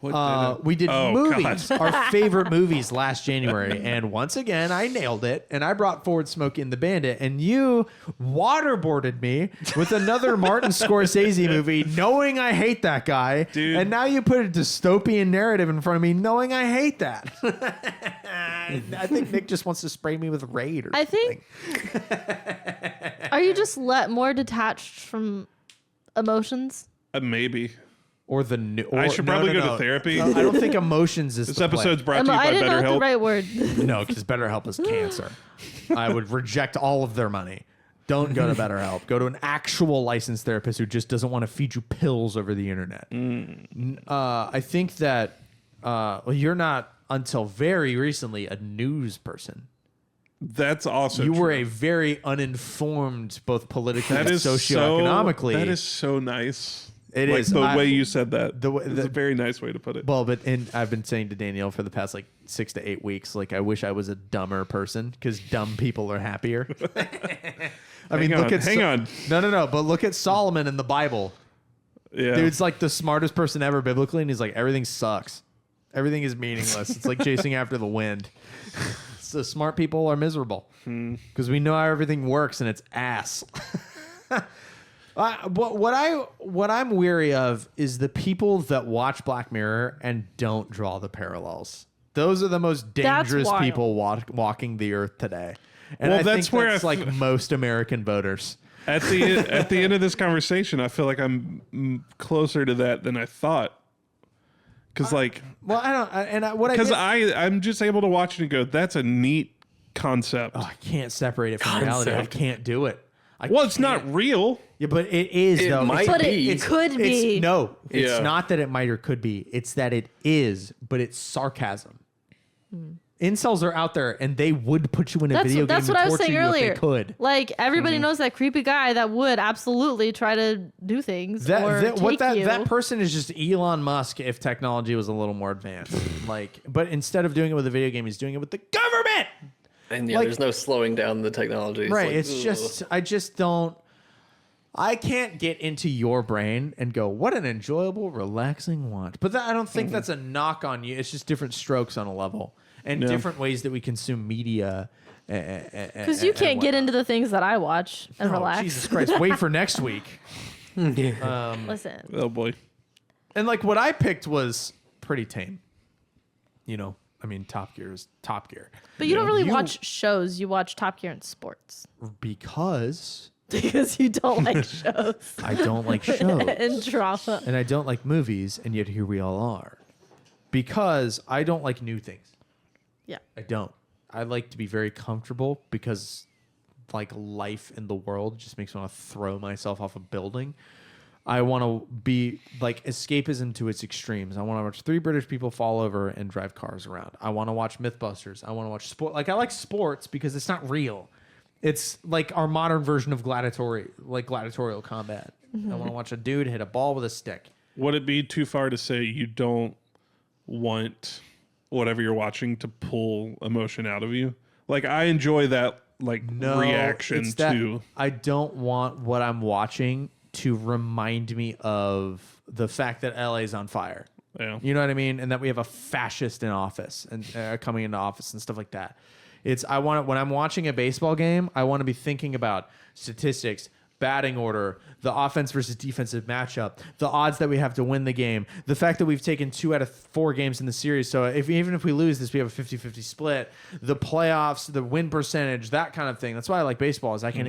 Speaker 1: Movies, our favorite movies last January. And once again, I nailed it. And I brought forward Smokey and the Bandit. And you waterboarded me with another Martin Scorsese movie, knowing I hate that guy. Dude. And now you put a dystopian narrative in front of me, knowing I hate that. I think Nick just wants to spray me with Raid or something.
Speaker 2: Are you just more detached from emotions?
Speaker 3: Maybe.
Speaker 1: Or the new.
Speaker 3: I should probably go to therapy.
Speaker 1: No, I don't think emotions is.
Speaker 3: This episode's brought to you by
Speaker 2: I didn't know
Speaker 3: BetterHelp.
Speaker 2: the right word.
Speaker 1: No, because BetterHelp is cancer. I would reject all of their money. Don't go to BetterHelp. Go to an actual licensed therapist who just doesn't want to feed you pills over the internet. I think that you're not until very recently a news person.
Speaker 3: That's also
Speaker 1: you
Speaker 3: true.
Speaker 1: were a very uninformed, both politically and socioeconomically.
Speaker 3: That is so nice.
Speaker 1: It
Speaker 3: like
Speaker 1: is
Speaker 3: the way you said that. It's a very nice way to put it.
Speaker 1: Well, I've been saying to Danielle for the past like 6 to 8 weeks, like I wish I was a dumber person because dumb people are happier.
Speaker 3: Hang on.
Speaker 1: No. But look at Solomon in the Bible.
Speaker 3: Yeah,
Speaker 1: dude's like the smartest person ever biblically, and he's like everything sucks, everything is meaningless. It's like chasing after the wind. So smart people are miserable because we know how everything works, and it's ass. What I'm weary of is the people that watch Black Mirror and don't draw the parallels. Those are the most dangerous people walking the earth today. And I think that's like most American voters.
Speaker 3: At the end of this conversation, I feel like I'm closer to that than I thought. Because I'm just able to watch it and go, that's a neat concept.
Speaker 1: Oh, I can't separate it from reality. I can't do it.
Speaker 3: It's not real.
Speaker 1: Yeah, but it is, though.
Speaker 2: It could be.
Speaker 1: No, it's not that it might or could be. It's that it is, but it's sarcasm. Incels are out there, and they would put you in a video game
Speaker 2: That's
Speaker 1: and
Speaker 2: what I was
Speaker 1: torture
Speaker 2: saying
Speaker 1: you
Speaker 2: earlier.
Speaker 1: if they could.
Speaker 2: Like everybody knows that creepy guy that would absolutely try to do things or take you.
Speaker 1: That person is just Elon Musk if technology was a little more advanced. But instead of doing it with a video game, he's doing it with the government.
Speaker 4: And there's no slowing down the technology.
Speaker 1: Right.
Speaker 4: Like,
Speaker 1: I just don't. I can't get into your brain and go, what an enjoyable, relaxing watch. But I don't think that's a knock on you. It's just different strokes on a level and different ways that we consume media.
Speaker 2: Because you can't get into the things that I watch and relax.
Speaker 1: Jesus Christ. Wait for next week.
Speaker 2: Listen.
Speaker 3: Oh boy.
Speaker 1: And like what I picked was pretty tame. Top Gear is Top Gear.
Speaker 2: But you don't really watch shows. You watch Top Gear and sports.
Speaker 1: Because
Speaker 2: you don't like shows.
Speaker 1: I don't like shows.
Speaker 2: And drama.
Speaker 1: And I don't like movies, and yet here we all are. Because I don't like new things.
Speaker 2: Yeah.
Speaker 1: I don't. I like to be very comfortable because like life in the world just makes me want to throw myself off a building. I want to be like escapism to its extremes. I want to watch 3 British people fall over and drive cars around. I want to watch Mythbusters. I want to watch sport. Like I like sports because it's not real. It's like our modern version of gladiatorial combat. I want to watch a dude hit a ball with a stick.
Speaker 3: Would it be too far to say you don't want whatever you're watching to pull emotion out of you? Like I enjoy that reaction
Speaker 1: it's that
Speaker 3: to.
Speaker 1: I don't want what I'm watching to remind me of the fact that LA's on fire.
Speaker 3: Yeah.
Speaker 1: You know what I mean? And that we have a fascist in office and coming into office and stuff like that. When I'm watching a baseball game, I want to be thinking about statistics, batting order, the offense versus defensive matchup, the odds that we have to win the game, the fact that we've taken 2 out of 4 games in the series. So even if we lose this, we have a 50-50 split, the playoffs, the win percentage, that kind of thing. That's why I like baseball is I can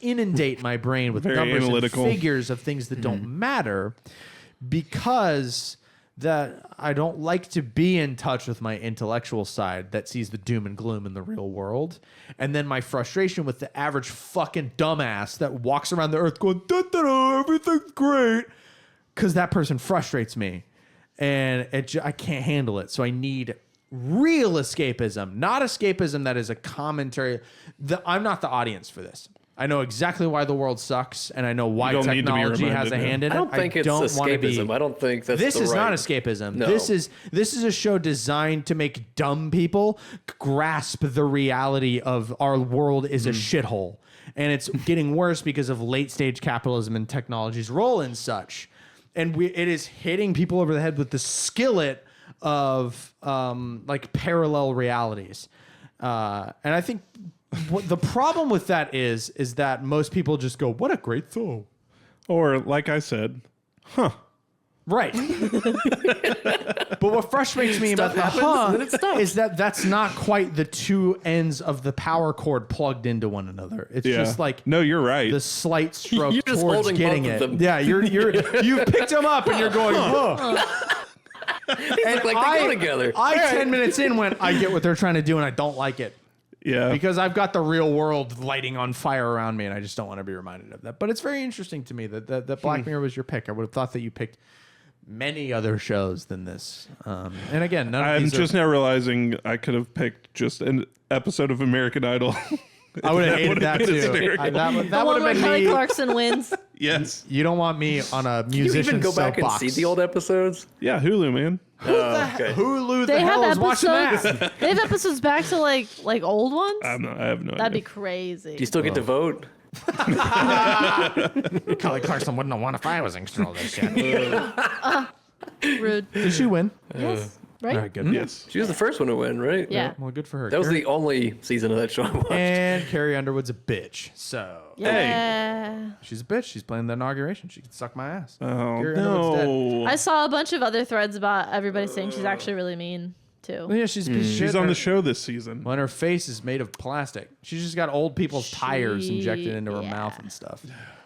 Speaker 1: inundate my brain with
Speaker 3: Very
Speaker 1: numbers
Speaker 3: analytical.
Speaker 1: and figures of things that don't matter because that I don't like to be in touch with my intellectual side that sees the doom and gloom in the real world. And then my frustration with the average fucking dumbass that walks around the earth going, da, da, da, everything's great. Because that person frustrates me. And I can't handle it. So I need real escapism, not escapism that is a commentary. I'm not the audience for this. I know exactly why the world sucks, and I know why technology has a hand in it.
Speaker 4: I don't think it's escapism. I don't think that's
Speaker 1: this is not escapism.
Speaker 4: No.
Speaker 1: This is a show designed to make dumb people grasp the reality of our world is a shithole, and it's getting worse because of late stage capitalism and technology's role in such. And it is hitting people over the head with the skillet of parallel realities, and I think. What the problem with that is that most people just go, what a great song.
Speaker 3: Or like I said, huh.
Speaker 1: Right. But what frustrates me about the is that that's not quite the 2 ends of the power cord plugged into one another. It's just like
Speaker 3: no, you're right.
Speaker 1: the slight stroke
Speaker 4: You're just
Speaker 1: towards
Speaker 4: holding
Speaker 1: getting
Speaker 4: both
Speaker 1: it.
Speaker 4: of them.
Speaker 1: Yeah, you've picked them up and you're going, huh.
Speaker 4: And they go together.
Speaker 1: I 10 minutes in went, I get what they're trying to do and I don't like it.
Speaker 3: Yeah.
Speaker 1: Because I've got the real world lighting on fire around me, and I just don't want to be reminded of that. But it's very interesting to me that Black Mirror was your pick. I would have thought that you picked many other shows than this. And again, none of
Speaker 3: I'm
Speaker 1: these
Speaker 3: just now realizing I could have picked just an episode of American Idol.
Speaker 1: I would have hated that too. That would have been
Speaker 2: Kelly
Speaker 1: me.
Speaker 2: Clarkson wins.
Speaker 3: Yes.
Speaker 1: You don't want me on a
Speaker 4: You
Speaker 1: musician
Speaker 4: even go back and
Speaker 1: soapbox.
Speaker 4: see the old episodes?
Speaker 3: Yeah, Hulu, man.
Speaker 1: Hulu
Speaker 2: They
Speaker 1: the
Speaker 2: have
Speaker 1: hell is watching
Speaker 2: episodes.
Speaker 1: that?
Speaker 2: They have episodes back to like old ones.
Speaker 3: I have no
Speaker 2: That'd be
Speaker 3: idea.
Speaker 2: crazy.
Speaker 4: Do you still get to vote?
Speaker 1: Kelly Clarkson wouldn't have won if I was in control of this shit.
Speaker 2: Rude.
Speaker 1: Did she win?
Speaker 2: Yes. Right?
Speaker 1: All right, good.
Speaker 3: Yes.
Speaker 4: She was the first one to win, right?
Speaker 2: Yeah.
Speaker 1: Well, good for her.
Speaker 4: That was the only season of that show I watched.
Speaker 1: And Carrie Underwood's a bitch. So
Speaker 2: Yeah.
Speaker 1: she's a bitch. She's playing the inauguration. She can suck my ass.
Speaker 3: Oh,
Speaker 1: Carrie Underwood's dead.
Speaker 3: no.
Speaker 2: I saw a bunch of other threads about everybody saying she's actually really mean too.
Speaker 1: Yeah, she's a piece of shit.
Speaker 3: She's on the show this season.
Speaker 1: When her face is made of plastic. She's just got old people's tires injected into her
Speaker 2: yeah.
Speaker 1: mouth and stuff.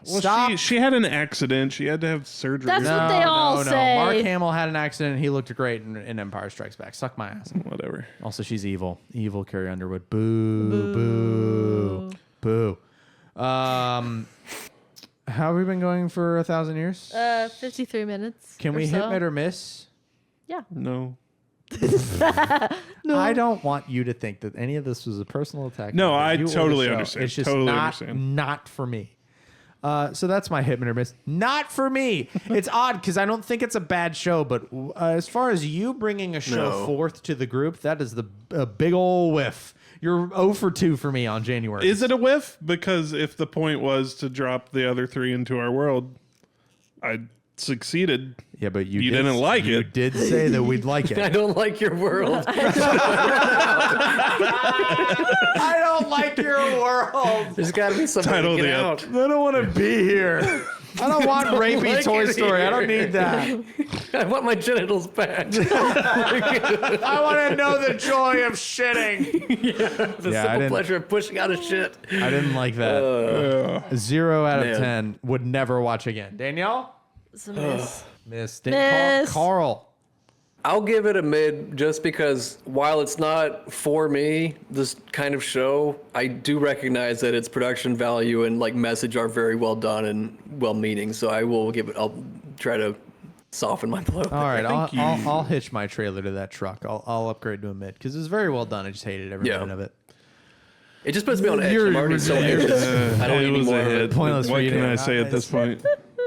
Speaker 3: Well,
Speaker 1: Stop.
Speaker 3: she had an accident. She had to have surgery.
Speaker 2: That's what they all say.
Speaker 1: Mark Hamill had an accident. He looked great in Empire Strikes Back. Suck my ass.
Speaker 3: Whatever.
Speaker 1: Also, she's evil. Evil Carrie Underwood. Boo. Boo. How have we been going for 1,000 years?
Speaker 2: 53 minutes.
Speaker 1: Can
Speaker 2: or
Speaker 1: we
Speaker 2: so.
Speaker 1: hit or miss?
Speaker 2: Yeah.
Speaker 3: No.
Speaker 1: I don't want you to think that any of this was a personal attack.
Speaker 3: No,
Speaker 1: on
Speaker 3: I
Speaker 1: you or the
Speaker 3: totally
Speaker 1: show.
Speaker 3: understand.
Speaker 1: It's just
Speaker 3: Totally
Speaker 1: not,
Speaker 3: understand.
Speaker 1: not for me. So that's my hit or miss. Not for me. It's odd because I don't think it's a bad show, but as far as you bringing a show forth to the group, that is a big ol' whiff. You're 0 for 2 for me on January.
Speaker 3: Is it a whiff? Because if the point was to drop the other 3 into our world, I succeeded.
Speaker 1: Yeah, but
Speaker 3: You didn't like
Speaker 1: You
Speaker 3: it.
Speaker 1: did say that we'd like
Speaker 4: I
Speaker 1: it.
Speaker 4: don't like your world.
Speaker 1: I don't like your world.
Speaker 4: There's got to be something
Speaker 3: Title
Speaker 4: to
Speaker 3: of
Speaker 4: get
Speaker 3: the
Speaker 4: out.
Speaker 1: I don't want to be here. I don't want rapey
Speaker 4: like
Speaker 1: Toy
Speaker 4: it
Speaker 1: Story. I don't
Speaker 4: here.
Speaker 1: need that.
Speaker 4: I want my genitals back.
Speaker 1: I want to know the joy of shitting.
Speaker 4: The
Speaker 1: Yeah, I
Speaker 4: simple
Speaker 1: didn't-
Speaker 4: pleasure of pushing out of shit.
Speaker 1: I didn't like that. 0 out of
Speaker 4: man.
Speaker 1: 10. Would never watch again. Danielle?
Speaker 2: It's a miss.
Speaker 1: Miss.
Speaker 2: Miss.
Speaker 1: Carl.
Speaker 4: I'll give it a mid just because while it's not for me, this kind of show, I do recognize that its production value and like message are very well done and well meaning. So I will give it, I'll try to soften my blow.
Speaker 1: All right,
Speaker 3: Thank you.
Speaker 1: I'll hitch my trailer to that truck. I'll upgrade to a mid because it's very well done. I just hated every
Speaker 4: Yeah.
Speaker 1: minute of it.
Speaker 4: It just puts me on edge.
Speaker 1: You're
Speaker 4: I'm already so anxious. I don't
Speaker 3: It
Speaker 4: need any
Speaker 3: was
Speaker 4: more
Speaker 3: a
Speaker 4: of
Speaker 3: hit.
Speaker 4: it.
Speaker 1: Pointless
Speaker 3: What
Speaker 1: reading.
Speaker 3: can I say at this point?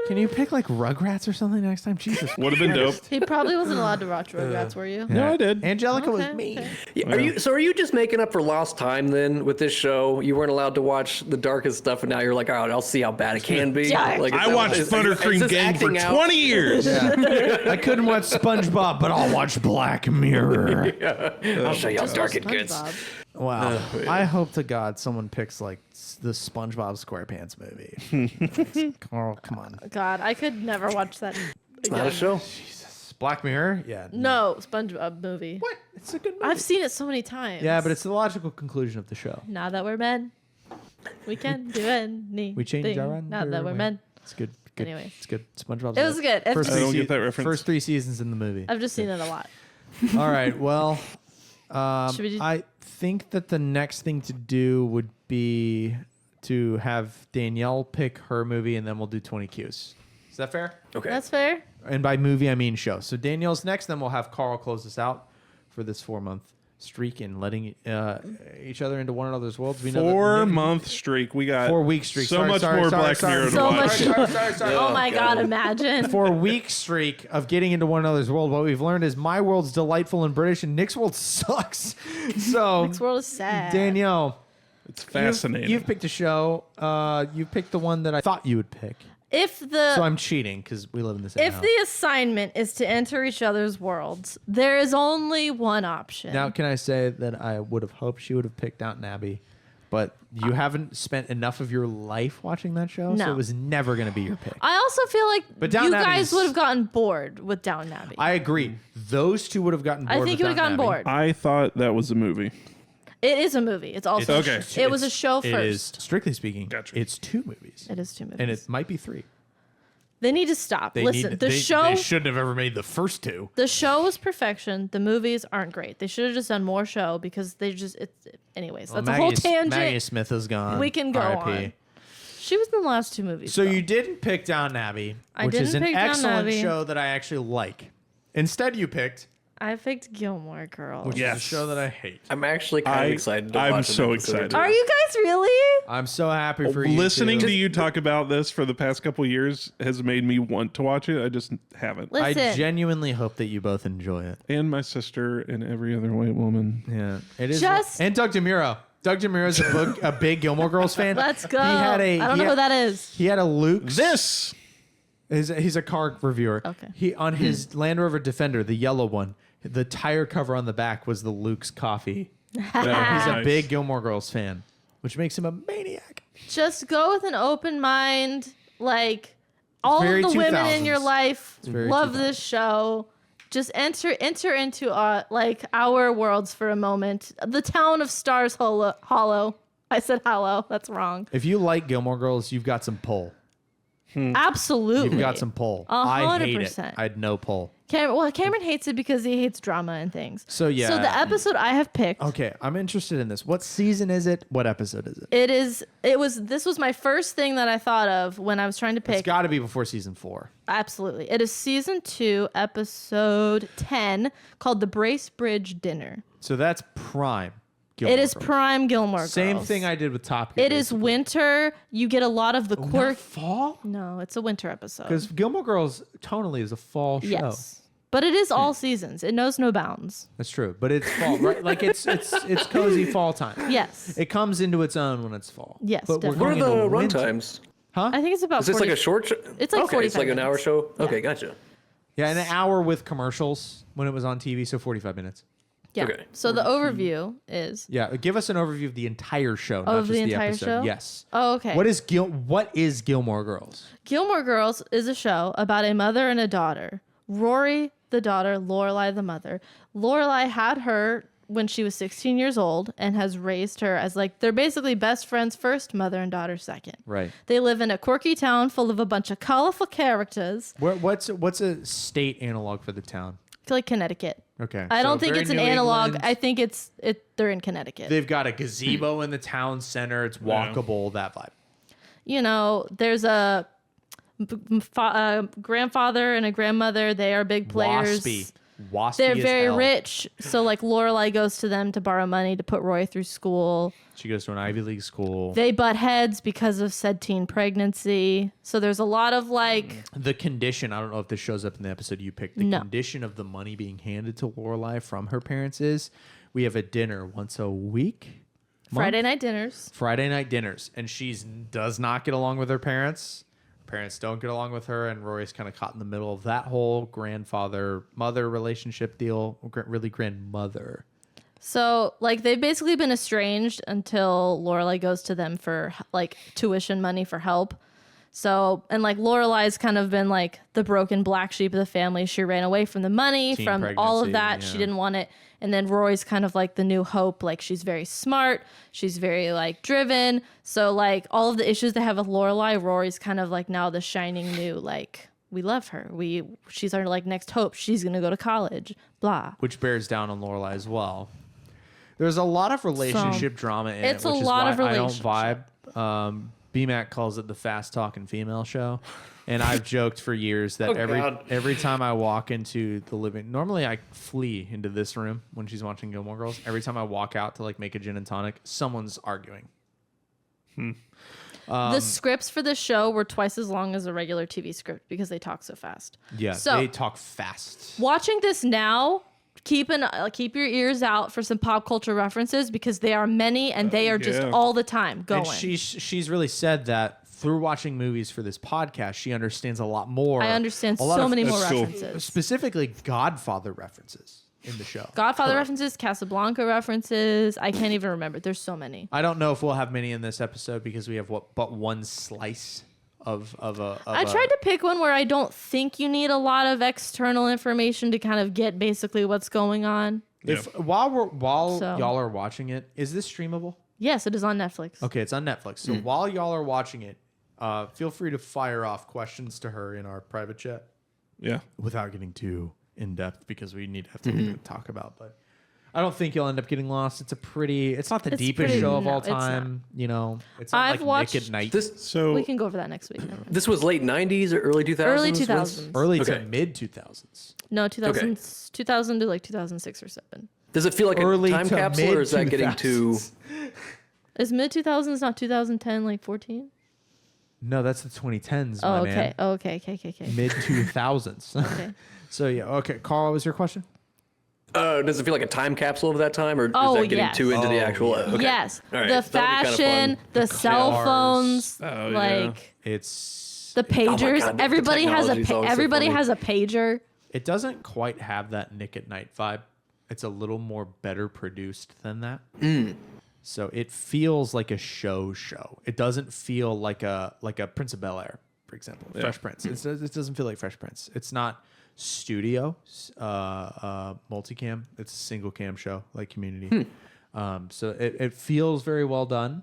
Speaker 1: Can you pick like Rugrats or something next time? Jesus.
Speaker 3: Would have been dope.
Speaker 2: He probably wasn't allowed to watch Rugrats, were you?
Speaker 3: No, I did.
Speaker 1: Angelica was
Speaker 2: Okay,
Speaker 1: mean.
Speaker 2: okay.
Speaker 4: Yeah, are you just making up for lost time then with this show? You weren't allowed to watch the darkest stuff, and now you're like, all right, I'll see how bad it can be.
Speaker 2: Yeah.
Speaker 4: Like,
Speaker 3: I watched Buttercream Gang for 20 years.
Speaker 1: I couldn't watch SpongeBob, but I'll watch Black Mirror.
Speaker 4: I'll show you how
Speaker 2: Just
Speaker 4: dark
Speaker 2: watch
Speaker 4: it gets.
Speaker 2: SpongeBob.
Speaker 1: Wow. I hope to God someone picks like the SpongeBob SquarePants movie. Carl, come on.
Speaker 2: God, I could never watch that.
Speaker 4: It's not a show.
Speaker 1: Black Mirror? Yeah.
Speaker 2: No, SpongeBob movie.
Speaker 1: What? It's a good movie.
Speaker 2: I've seen it so many times.
Speaker 1: Yeah, but it's the logical conclusion of the show.
Speaker 2: Now that we're men, we can do anything.
Speaker 1: We changed our mind.
Speaker 2: Now that we're men.
Speaker 1: It's good. Good.
Speaker 2: Anyways.
Speaker 1: It's good. SpongeBob's
Speaker 2: It was good. It's
Speaker 1: First
Speaker 2: just-
Speaker 3: I don't get that reference.
Speaker 1: First 3 seasons in the movie.
Speaker 2: I've just seen it a lot.
Speaker 1: All right. Well,
Speaker 2: Should we do-
Speaker 1: I think that the next thing to do would be to have Danielle pick her movie, and then we'll do 20 Qs. Is that fair?
Speaker 4: Okay.
Speaker 2: That's fair.
Speaker 1: And by movie, I mean show. So Danielle's next, then we'll have Carl close us out for this 4-month streak and letting each other into one another's worlds. We know that
Speaker 3: 4-month streak. We got
Speaker 1: 4-week streak.
Speaker 3: So
Speaker 1: Sorry,
Speaker 3: much
Speaker 1: sorry,
Speaker 3: more
Speaker 1: sorry,
Speaker 3: Black
Speaker 1: sorry.
Speaker 3: Mirror to
Speaker 2: So
Speaker 3: watch.
Speaker 2: much. Oh my God, imagine.
Speaker 1: 4-week streak of getting into one another's world. What we've learned is my world's delightful and British, and Nick's world sucks. So
Speaker 2: This world is sad.
Speaker 1: Danielle,
Speaker 3: It's fascinating.
Speaker 1: You've picked a show. You picked the one that I thought you would pick.
Speaker 2: If the
Speaker 1: So I'm cheating because we live in the same
Speaker 2: if
Speaker 1: house.
Speaker 2: the assignment is to enter each other's worlds, there is only one option.
Speaker 1: Now, can I say that I would have hoped she would have picked Downton Abbey, but you haven't spent enough of your life watching that show, so
Speaker 2: No.
Speaker 1: it was never going to be your pick.
Speaker 2: I also feel like
Speaker 1: But
Speaker 2: you
Speaker 1: Downton
Speaker 2: guys
Speaker 1: Abbey's-
Speaker 2: would have gotten bored with Downton Abbey.
Speaker 1: I agree. Those two would have gotten bored.
Speaker 2: I think you would have gotten bored.
Speaker 3: I thought that was a movie.
Speaker 2: It is a movie. It's also
Speaker 3: Okay.
Speaker 2: It was a show
Speaker 1: It is,
Speaker 2: first.
Speaker 1: strictly speaking,
Speaker 3: Gotcha.
Speaker 1: it's 2 movies.
Speaker 2: It is 2 movies.
Speaker 1: And it might be 3.
Speaker 2: They need to stop. Listen, the
Speaker 1: they
Speaker 2: show
Speaker 1: shouldn't have ever made the first 2.
Speaker 2: the show is perfection. The movies aren't great. They should have just done more show because they just anyways. That's a whole tangent.
Speaker 1: Maggie Smith is gone.
Speaker 2: We can go
Speaker 1: R.I.P.
Speaker 2: on. She was in the last 2 movies.
Speaker 1: So
Speaker 2: though.
Speaker 1: you didn't pick Downton Abbey,
Speaker 2: I
Speaker 1: which is an
Speaker 2: didn't pick Downton
Speaker 1: excellent
Speaker 2: Abbey.
Speaker 1: show that I actually like. Instead, you picked,
Speaker 2: I picked Gilmore Girls.
Speaker 1: which
Speaker 3: Yes.
Speaker 1: is a show that I hate.
Speaker 4: I'm actually kind of excited to
Speaker 3: I'm
Speaker 4: watch
Speaker 3: so
Speaker 4: an episode or
Speaker 3: excited.
Speaker 4: two.
Speaker 2: Are you guys really?
Speaker 1: I'm so happy for you.
Speaker 3: Listening
Speaker 1: two.
Speaker 3: to you talk about this for the past couple years has made me want to watch it. I just haven't.
Speaker 1: I
Speaker 2: Listen,
Speaker 1: genuinely hope that you both enjoy it.
Speaker 3: And my sister and every other white woman.
Speaker 1: Yeah, it is.
Speaker 2: Just-
Speaker 1: and Doug DeMuro. Doug DeMuro is a big Gilmore Girls fan.
Speaker 2: let's go.
Speaker 1: He had a.
Speaker 2: I don't know who that is.
Speaker 1: He had a Luke's.
Speaker 3: This
Speaker 1: He's a car reviewer.
Speaker 2: Okay.
Speaker 1: He on his Land Rover Defender, the yellow one. The tire cover on the back was the Luke's coffee. He's a big Gilmore Girls fan, which makes him a maniac.
Speaker 2: Just go with an open mind. Like all of
Speaker 1: very
Speaker 2: the women in
Speaker 1: 2000s.
Speaker 2: your life
Speaker 1: very
Speaker 2: love this show. Just enter into like our worlds for a moment. The town of Stars Hollow. I said hollow. That's wrong.
Speaker 1: If you like Gilmore Girls, you've got some pull.
Speaker 2: Absolutely.
Speaker 1: You've got some pull. I hate it.
Speaker 2: 100%.
Speaker 1: I had no pull.
Speaker 2: Cameron hates it because he hates drama and things.
Speaker 1: So yeah.
Speaker 2: So the episode I have picked.
Speaker 1: Okay, I'm interested in this. What season is it? What episode is it?
Speaker 2: This was my first thing that I thought of when I was trying to pick.
Speaker 1: It's got to be before season 4.
Speaker 2: Absolutely. It is season 2, episode 10, called The Bracebridge Dinner.
Speaker 1: So that's prime. Gilmore
Speaker 2: It is
Speaker 1: Girls.
Speaker 2: prime Gilmore Girls.
Speaker 1: Same thing I did with Top Gear.
Speaker 2: It is winter. You get a lot of the
Speaker 1: Not
Speaker 2: quirk.
Speaker 1: fall?
Speaker 2: No, it's a winter episode.
Speaker 1: Because Gilmore Girls tonally is a fall show.
Speaker 2: Yes. But it is all seasons. It knows no bounds.
Speaker 1: That's true, but it's fall, right? Like it's cozy fall time.
Speaker 2: Yes.
Speaker 1: It comes into its own when it's fall.
Speaker 2: Yes,
Speaker 1: but we're
Speaker 2: definitely.
Speaker 4: What are
Speaker 1: going
Speaker 4: the
Speaker 1: into
Speaker 4: run
Speaker 1: winter.
Speaker 4: times?
Speaker 2: I think it's about
Speaker 4: Is this
Speaker 2: 40
Speaker 4: like a short show?
Speaker 2: It's like
Speaker 4: okay, it's
Speaker 2: 45
Speaker 4: like an hour
Speaker 2: minutes.
Speaker 4: show?
Speaker 2: Yeah.
Speaker 4: Okay, gotcha.
Speaker 1: Yeah, an hour with commercials when it was on TV, so 45 minutes.
Speaker 2: Yeah.
Speaker 4: Okay.
Speaker 2: So the overview is
Speaker 1: Yeah, give us an overview of the entire show, not
Speaker 2: of
Speaker 1: just
Speaker 2: the entire
Speaker 1: episode.
Speaker 2: show.
Speaker 1: Yes.
Speaker 2: Oh, okay.
Speaker 1: What is Gilmore Girls?
Speaker 2: Gilmore Girls is a show about a mother and a daughter. Rory, the daughter, Lorelai, the mother. Lorelai had her when she was 16 years old and has raised her as like they're basically best friends first, mother and daughter second.
Speaker 1: Right.
Speaker 2: They live in a quirky town full of a bunch of colorful characters.
Speaker 1: What's a state analog for the town?
Speaker 2: Like Connecticut.
Speaker 1: Okay.
Speaker 2: I
Speaker 1: so
Speaker 2: don't think
Speaker 1: very
Speaker 2: it's an
Speaker 1: New
Speaker 2: analog.
Speaker 1: England.
Speaker 2: I think they're in Connecticut.
Speaker 1: They've got a gazebo in the town center. It's walkable. That vibe.
Speaker 2: You know, there's a grandfather and a grandmother. They are big players.
Speaker 1: Waspy
Speaker 2: They're
Speaker 1: as
Speaker 2: very
Speaker 1: hell.
Speaker 2: rich. So like Lorelai goes to them to borrow money to put Roy through school.
Speaker 1: She goes to an Ivy League school.
Speaker 2: They butt heads because of said teen pregnancy. So there's a lot of like
Speaker 1: The condition, I don't know if this shows up in the episode you picked. The condition of the money being handed to Lorelai from her parents is we have a dinner once a week.
Speaker 2: Friday night dinners.
Speaker 1: Friday night dinners. And she does not get along with her parents. Parents don't get along with her, and Rory's kind of caught in the middle of that whole grandfather-mother relationship deal. Really grandmother.
Speaker 2: So like they've basically been estranged until Lorelai goes to them for like tuition money for help. So, and like Lorelai's kind of been like the broken black sheep of the family. She ran away from the money,
Speaker 1: Teen
Speaker 2: from all of
Speaker 1: pregnancy,
Speaker 2: that.
Speaker 1: yeah.
Speaker 2: She didn't want it. And then Rory's kind of like the new hope. Like she's very smart. She's very like driven. So like all of the issues they have with Lorelai, Rory's kind of like now the shining new, like we love her. She's our like next hope. She's going to go to college, blah.
Speaker 1: Which bears down on Lorelai as well. There's a lot of relationship drama in
Speaker 2: it's
Speaker 1: it, which
Speaker 2: a
Speaker 1: is
Speaker 2: lot
Speaker 1: why
Speaker 2: of
Speaker 1: I don't
Speaker 2: relationship.
Speaker 1: vibe. BMAC calls it the fast talking female show. And I've joked for years that
Speaker 4: God.
Speaker 1: every time I walk into the living, normally I flee into this room when she's watching Gilmore Girls. Every time I walk out to like make a gin and tonic, someone's arguing.
Speaker 2: The scripts for this show were twice as long as a regular TV script because they talk so fast.
Speaker 1: Yeah,
Speaker 2: So-
Speaker 1: they talk fast.
Speaker 2: Watching this now, keep your ears out for some pop culture references because they are many and they are just
Speaker 3: yeah.
Speaker 2: all the time going.
Speaker 1: And she's really said that through watching movies for this podcast, she understands a lot more.
Speaker 2: I understand
Speaker 1: a lot
Speaker 2: so
Speaker 1: of-
Speaker 2: many more
Speaker 3: That's cool.
Speaker 2: references.
Speaker 1: specifically Godfather references in the show.
Speaker 2: Godfather references, Casablanca references. I can't even remember. There's so many.
Speaker 1: I don't know if we'll have many in this episode because we have but one slice of
Speaker 2: I tried to pick one where I don't think you need a lot of external information to kind of get basically what's going on.
Speaker 1: If while
Speaker 2: So-
Speaker 1: y'all are watching it, is this streamable?
Speaker 2: Yes, it is on Netflix.
Speaker 1: Okay, it's on Netflix. So while y'all are watching it, feel free to fire off questions to her in our private chat
Speaker 3: Yeah.
Speaker 1: without getting too in depth because we need to have to talk about. But I don't think you'll end up getting lost. It's not the
Speaker 2: It's
Speaker 1: deepest
Speaker 2: pretty-
Speaker 1: show of
Speaker 2: no,
Speaker 1: all
Speaker 2: it's not.
Speaker 1: time. You know, it's not
Speaker 2: I've
Speaker 1: like
Speaker 2: watched
Speaker 1: Nick at Night.
Speaker 3: So
Speaker 2: We can go over that next week. Never mind.
Speaker 4: This was late 90s or early 2000s?
Speaker 2: Early
Speaker 4: Vince?
Speaker 2: 2000s.
Speaker 1: Early
Speaker 4: Okay.
Speaker 1: to mid 2000s.
Speaker 2: No, 2000 to like 2006 or 7.
Speaker 4: Does it feel like
Speaker 1: Early
Speaker 4: a time
Speaker 1: to
Speaker 4: capsule, or is that getting too?
Speaker 1: mid-2000s.
Speaker 2: Is mid 2000s not 2010 like 14?
Speaker 1: No, that's the 2010s,
Speaker 2: Oh,
Speaker 1: my
Speaker 2: okay.
Speaker 1: man.
Speaker 2: Oh, okay.
Speaker 1: Mid 2000s.
Speaker 2: Okay.
Speaker 1: So yeah, okay. Carl, what was your question?
Speaker 4: Does it feel like a time capsule of that time, or
Speaker 2: Oh,
Speaker 4: is that getting
Speaker 2: yes.
Speaker 4: too into the
Speaker 1: Oh,
Speaker 4: actual?
Speaker 1: yeah.
Speaker 4: Okay.
Speaker 2: Yes.
Speaker 4: All right,
Speaker 2: The
Speaker 4: so that'll be kinda
Speaker 2: fashion,
Speaker 4: fun.
Speaker 2: the cell
Speaker 1: cars.
Speaker 2: phones,
Speaker 3: Oh, yeah.
Speaker 2: like
Speaker 1: It's
Speaker 2: the pagers.
Speaker 4: God, the
Speaker 2: everybody has a
Speaker 4: technology's always so
Speaker 2: everybody
Speaker 4: funny.
Speaker 2: has a pager.
Speaker 1: it doesn't quite have that Nick at Night vibe. It's a little more better produced than that. So it feels like a show. It doesn't feel like a Prince of Bel-Air, for example. Fresh Prince. It doesn't feel like Fresh Prince. It's not studio multicam. It's a single cam show like Community. So it feels very well done.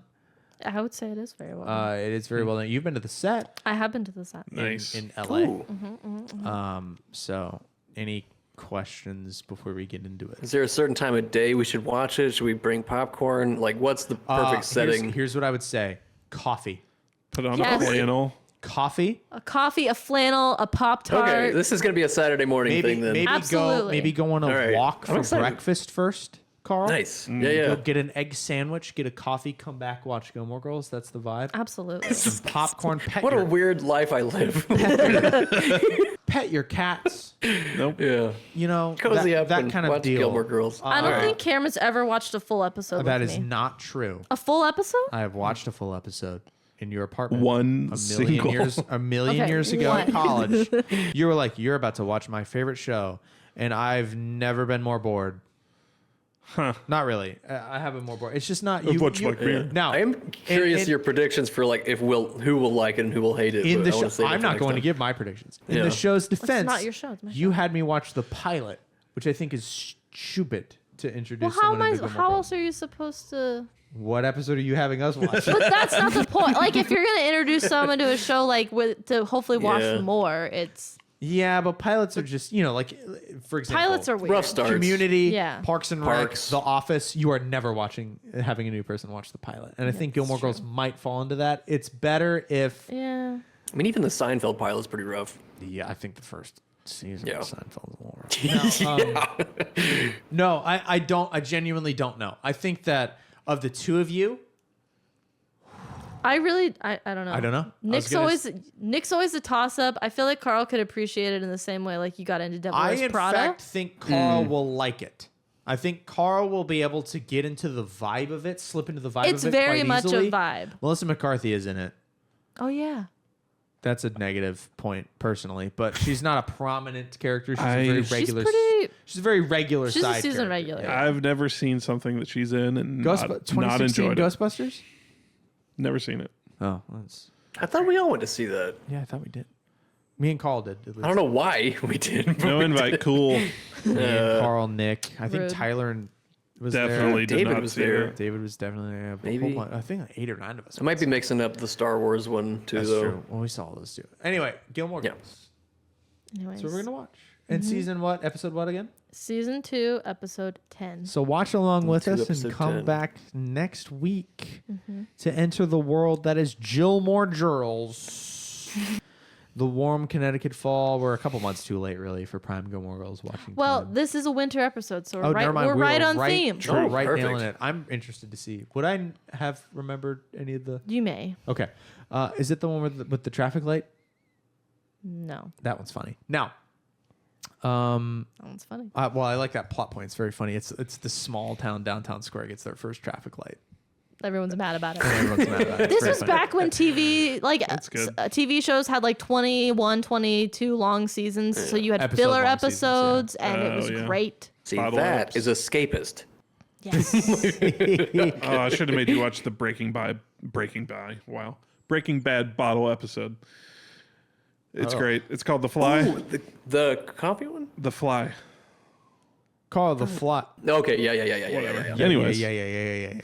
Speaker 2: I would say it is very well.
Speaker 1: It is very well done. You've been to the set
Speaker 2: I have been to the set.
Speaker 3: Nice.
Speaker 1: in LA.
Speaker 4: Ooh.
Speaker 1: So any questions before we get into it?
Speaker 4: Is there a certain time of day we should watch it? Should we bring popcorn? Like, what's the perfect setting?
Speaker 1: Here's what I would say. Coffee.
Speaker 3: Put on
Speaker 2: Yes.
Speaker 3: a flannel.
Speaker 1: Coffee.
Speaker 2: A coffee, a flannel, a Pop-Tart.
Speaker 4: Okay, this is going to be a Saturday morning thing then.
Speaker 2: Absolutely.
Speaker 1: go on a
Speaker 4: All right.
Speaker 1: walk
Speaker 4: I'm
Speaker 1: for
Speaker 4: excited.
Speaker 1: breakfast first, Carl.
Speaker 4: Nice.
Speaker 3: Mm.
Speaker 4: Yeah,
Speaker 1: Go
Speaker 4: yeah.
Speaker 1: get an egg sandwich, get a coffee, come back, watch Gilmore Girls. That's the vibe.
Speaker 2: Absolutely.
Speaker 1: Some popcorn. Pet
Speaker 4: What a
Speaker 1: your,
Speaker 4: weird life I live.
Speaker 1: pet your cats.
Speaker 3: Nope.
Speaker 4: Yeah.
Speaker 1: You know,
Speaker 4: Cozy up
Speaker 1: that
Speaker 4: and
Speaker 1: kind of
Speaker 4: watch
Speaker 1: deal.
Speaker 4: Gilmore Girls.
Speaker 2: I don't
Speaker 4: Alright.
Speaker 2: think Cameron's ever watched a full episode
Speaker 1: That
Speaker 2: with
Speaker 1: is
Speaker 2: me.
Speaker 1: not true.
Speaker 2: A full episode?
Speaker 1: I have watched a full episode in your apartment.
Speaker 3: One single.
Speaker 1: A million
Speaker 2: Okay,
Speaker 1: years ago in
Speaker 2: one.
Speaker 1: college. You were like, you're about to watch my favorite show, and I've never been more bored.
Speaker 3: Huh.
Speaker 1: Not really. I have been more bored. It's just not
Speaker 3: Of
Speaker 1: you.
Speaker 3: which,
Speaker 1: you
Speaker 3: like, beer?
Speaker 1: now,
Speaker 4: I am curious
Speaker 1: and-
Speaker 4: your predictions for like who will like it and who will hate it.
Speaker 1: in
Speaker 4: but
Speaker 1: the
Speaker 4: I wanna
Speaker 1: show.
Speaker 4: save it
Speaker 1: I'm
Speaker 4: for
Speaker 1: not
Speaker 4: next
Speaker 1: going to
Speaker 4: time.
Speaker 1: give my predictions. In
Speaker 4: Yeah.
Speaker 1: the show's defense,
Speaker 2: not your show, it's my
Speaker 1: you had me watch the pilot, which I think is stupid to introduce.
Speaker 2: Well, how am
Speaker 1: someone
Speaker 2: I?
Speaker 1: into Gilmore
Speaker 2: How
Speaker 1: Girls.
Speaker 2: else are you supposed to?
Speaker 1: What episode are you having us watch?
Speaker 2: But that's not the point. Like, if you're gonna introduce someone to a show, like to hopefully watch
Speaker 4: Yeah.
Speaker 2: more, it's
Speaker 1: Yeah, but pilots are just, like, for example,
Speaker 2: pilots are weird.
Speaker 4: Rough starts.
Speaker 1: Community,
Speaker 2: Yeah.
Speaker 1: Parks and
Speaker 4: Parks.
Speaker 1: Rec, The Office. You are never having a new person watch the pilot, and I think Gilmore
Speaker 2: true.
Speaker 1: Girls might fall into that. It's better if,
Speaker 2: Yeah.
Speaker 4: I mean, even the Seinfeld pilot's pretty rough.
Speaker 1: yeah, I think the first season
Speaker 4: Yeah.
Speaker 1: of Seinfeld is a little rough. No, I don't. I genuinely don't know. I think that of the two of you,
Speaker 2: I don't know.
Speaker 1: I don't know. I was
Speaker 2: Nick's
Speaker 1: gonna
Speaker 2: always a toss up. I feel like Carl could appreciate it in the same way like you got into Devil
Speaker 1: I
Speaker 2: Wears
Speaker 1: in
Speaker 2: Prada.
Speaker 1: fact think Carl will like it. I think Carl will be able to get into the vibe of it, slip into the vibe
Speaker 2: It's
Speaker 1: of it
Speaker 2: very
Speaker 1: quite
Speaker 2: much
Speaker 1: easily.
Speaker 2: a vibe.
Speaker 1: Melissa McCarthy is in it.
Speaker 2: Oh yeah.
Speaker 1: That's a negative point personally, but she's not a prominent character. She's
Speaker 3: I-
Speaker 1: a very
Speaker 3: She's
Speaker 1: regular.
Speaker 2: pretty-
Speaker 1: She's a very regular
Speaker 2: She's a
Speaker 1: side
Speaker 2: season
Speaker 1: character.
Speaker 2: regular.
Speaker 1: Yeah.
Speaker 3: I've never seen something that she's in and not
Speaker 1: 2016
Speaker 3: enjoyed it.
Speaker 1: Ghostbusters.
Speaker 3: Never seen it.
Speaker 1: Oh, that's
Speaker 4: I thought we all went to see that.
Speaker 1: yeah. I thought we did. Me and Carl did. At least.
Speaker 4: I don't know why we did. but
Speaker 3: No
Speaker 4: we
Speaker 3: invite.
Speaker 4: did.
Speaker 3: Cool.
Speaker 1: Me and Carl, Nick. I think
Speaker 2: Rude.
Speaker 1: Tyler and was
Speaker 3: Definitely
Speaker 1: there.
Speaker 3: did
Speaker 4: David
Speaker 3: not
Speaker 4: was
Speaker 3: see
Speaker 4: there.
Speaker 3: it.
Speaker 1: David was definitely there. But
Speaker 4: Maybe.
Speaker 1: I think like 8 or 9 of us.
Speaker 4: I might be mixing up the Star Wars one too,
Speaker 1: That's
Speaker 4: though.
Speaker 1: true. Well, we saw all those too. Anyway, Gilmore
Speaker 4: Yeah.
Speaker 1: Girls.
Speaker 2: Anyways,
Speaker 1: So we're gonna watch. And season what? Episode what again?
Speaker 2: season 2, episode 10.
Speaker 1: So watch along with
Speaker 4: To
Speaker 1: us and
Speaker 4: episode
Speaker 1: come
Speaker 4: 10.
Speaker 1: back next week to enter the world that is Gilmore Girls. The warm Connecticut fall. We're a couple months too late, really, for prime Gilmore Girls watching.
Speaker 2: Well,
Speaker 1: time.
Speaker 2: this is a winter episode, so
Speaker 1: oh, never mind.
Speaker 2: we're
Speaker 1: We
Speaker 2: right
Speaker 1: were
Speaker 2: on theme.
Speaker 1: We're
Speaker 4: Oh,
Speaker 1: right
Speaker 4: perfect.
Speaker 1: nailing it. I'm interested to see. Would I have remembered any of the?
Speaker 2: You may.
Speaker 1: Okay, is it the one with the traffic light?
Speaker 2: No.
Speaker 1: That one's funny. Now,
Speaker 2: That one's funny.
Speaker 1: well, I like that plot point. It's very funny. It's the small town downtown square gets their first traffic light.
Speaker 2: Everyone's mad about it.
Speaker 1: Everyone's mad about it. It's
Speaker 2: This
Speaker 1: very
Speaker 2: was
Speaker 1: funny.
Speaker 2: back when TV, like
Speaker 3: good.
Speaker 2: TV shows had like 21, 22 long seasons. So you had
Speaker 1: Episode
Speaker 2: filler
Speaker 1: long seasons, yeah.
Speaker 2: episodes, and it
Speaker 3: Oh,
Speaker 2: was
Speaker 3: yeah.
Speaker 2: great.
Speaker 4: See,
Speaker 3: Bottle
Speaker 4: that
Speaker 3: ups.
Speaker 4: is escapist.
Speaker 2: Yes.
Speaker 3: Oh, I should have made you watch the Breaking Bad bottle episode. It's great. It's called The Fly.
Speaker 4: Ooh, the coffee one?
Speaker 3: The Fly.
Speaker 1: Call the Fly.
Speaker 4: Okay, yeah.
Speaker 3: Anyways.
Speaker 1: Yeah.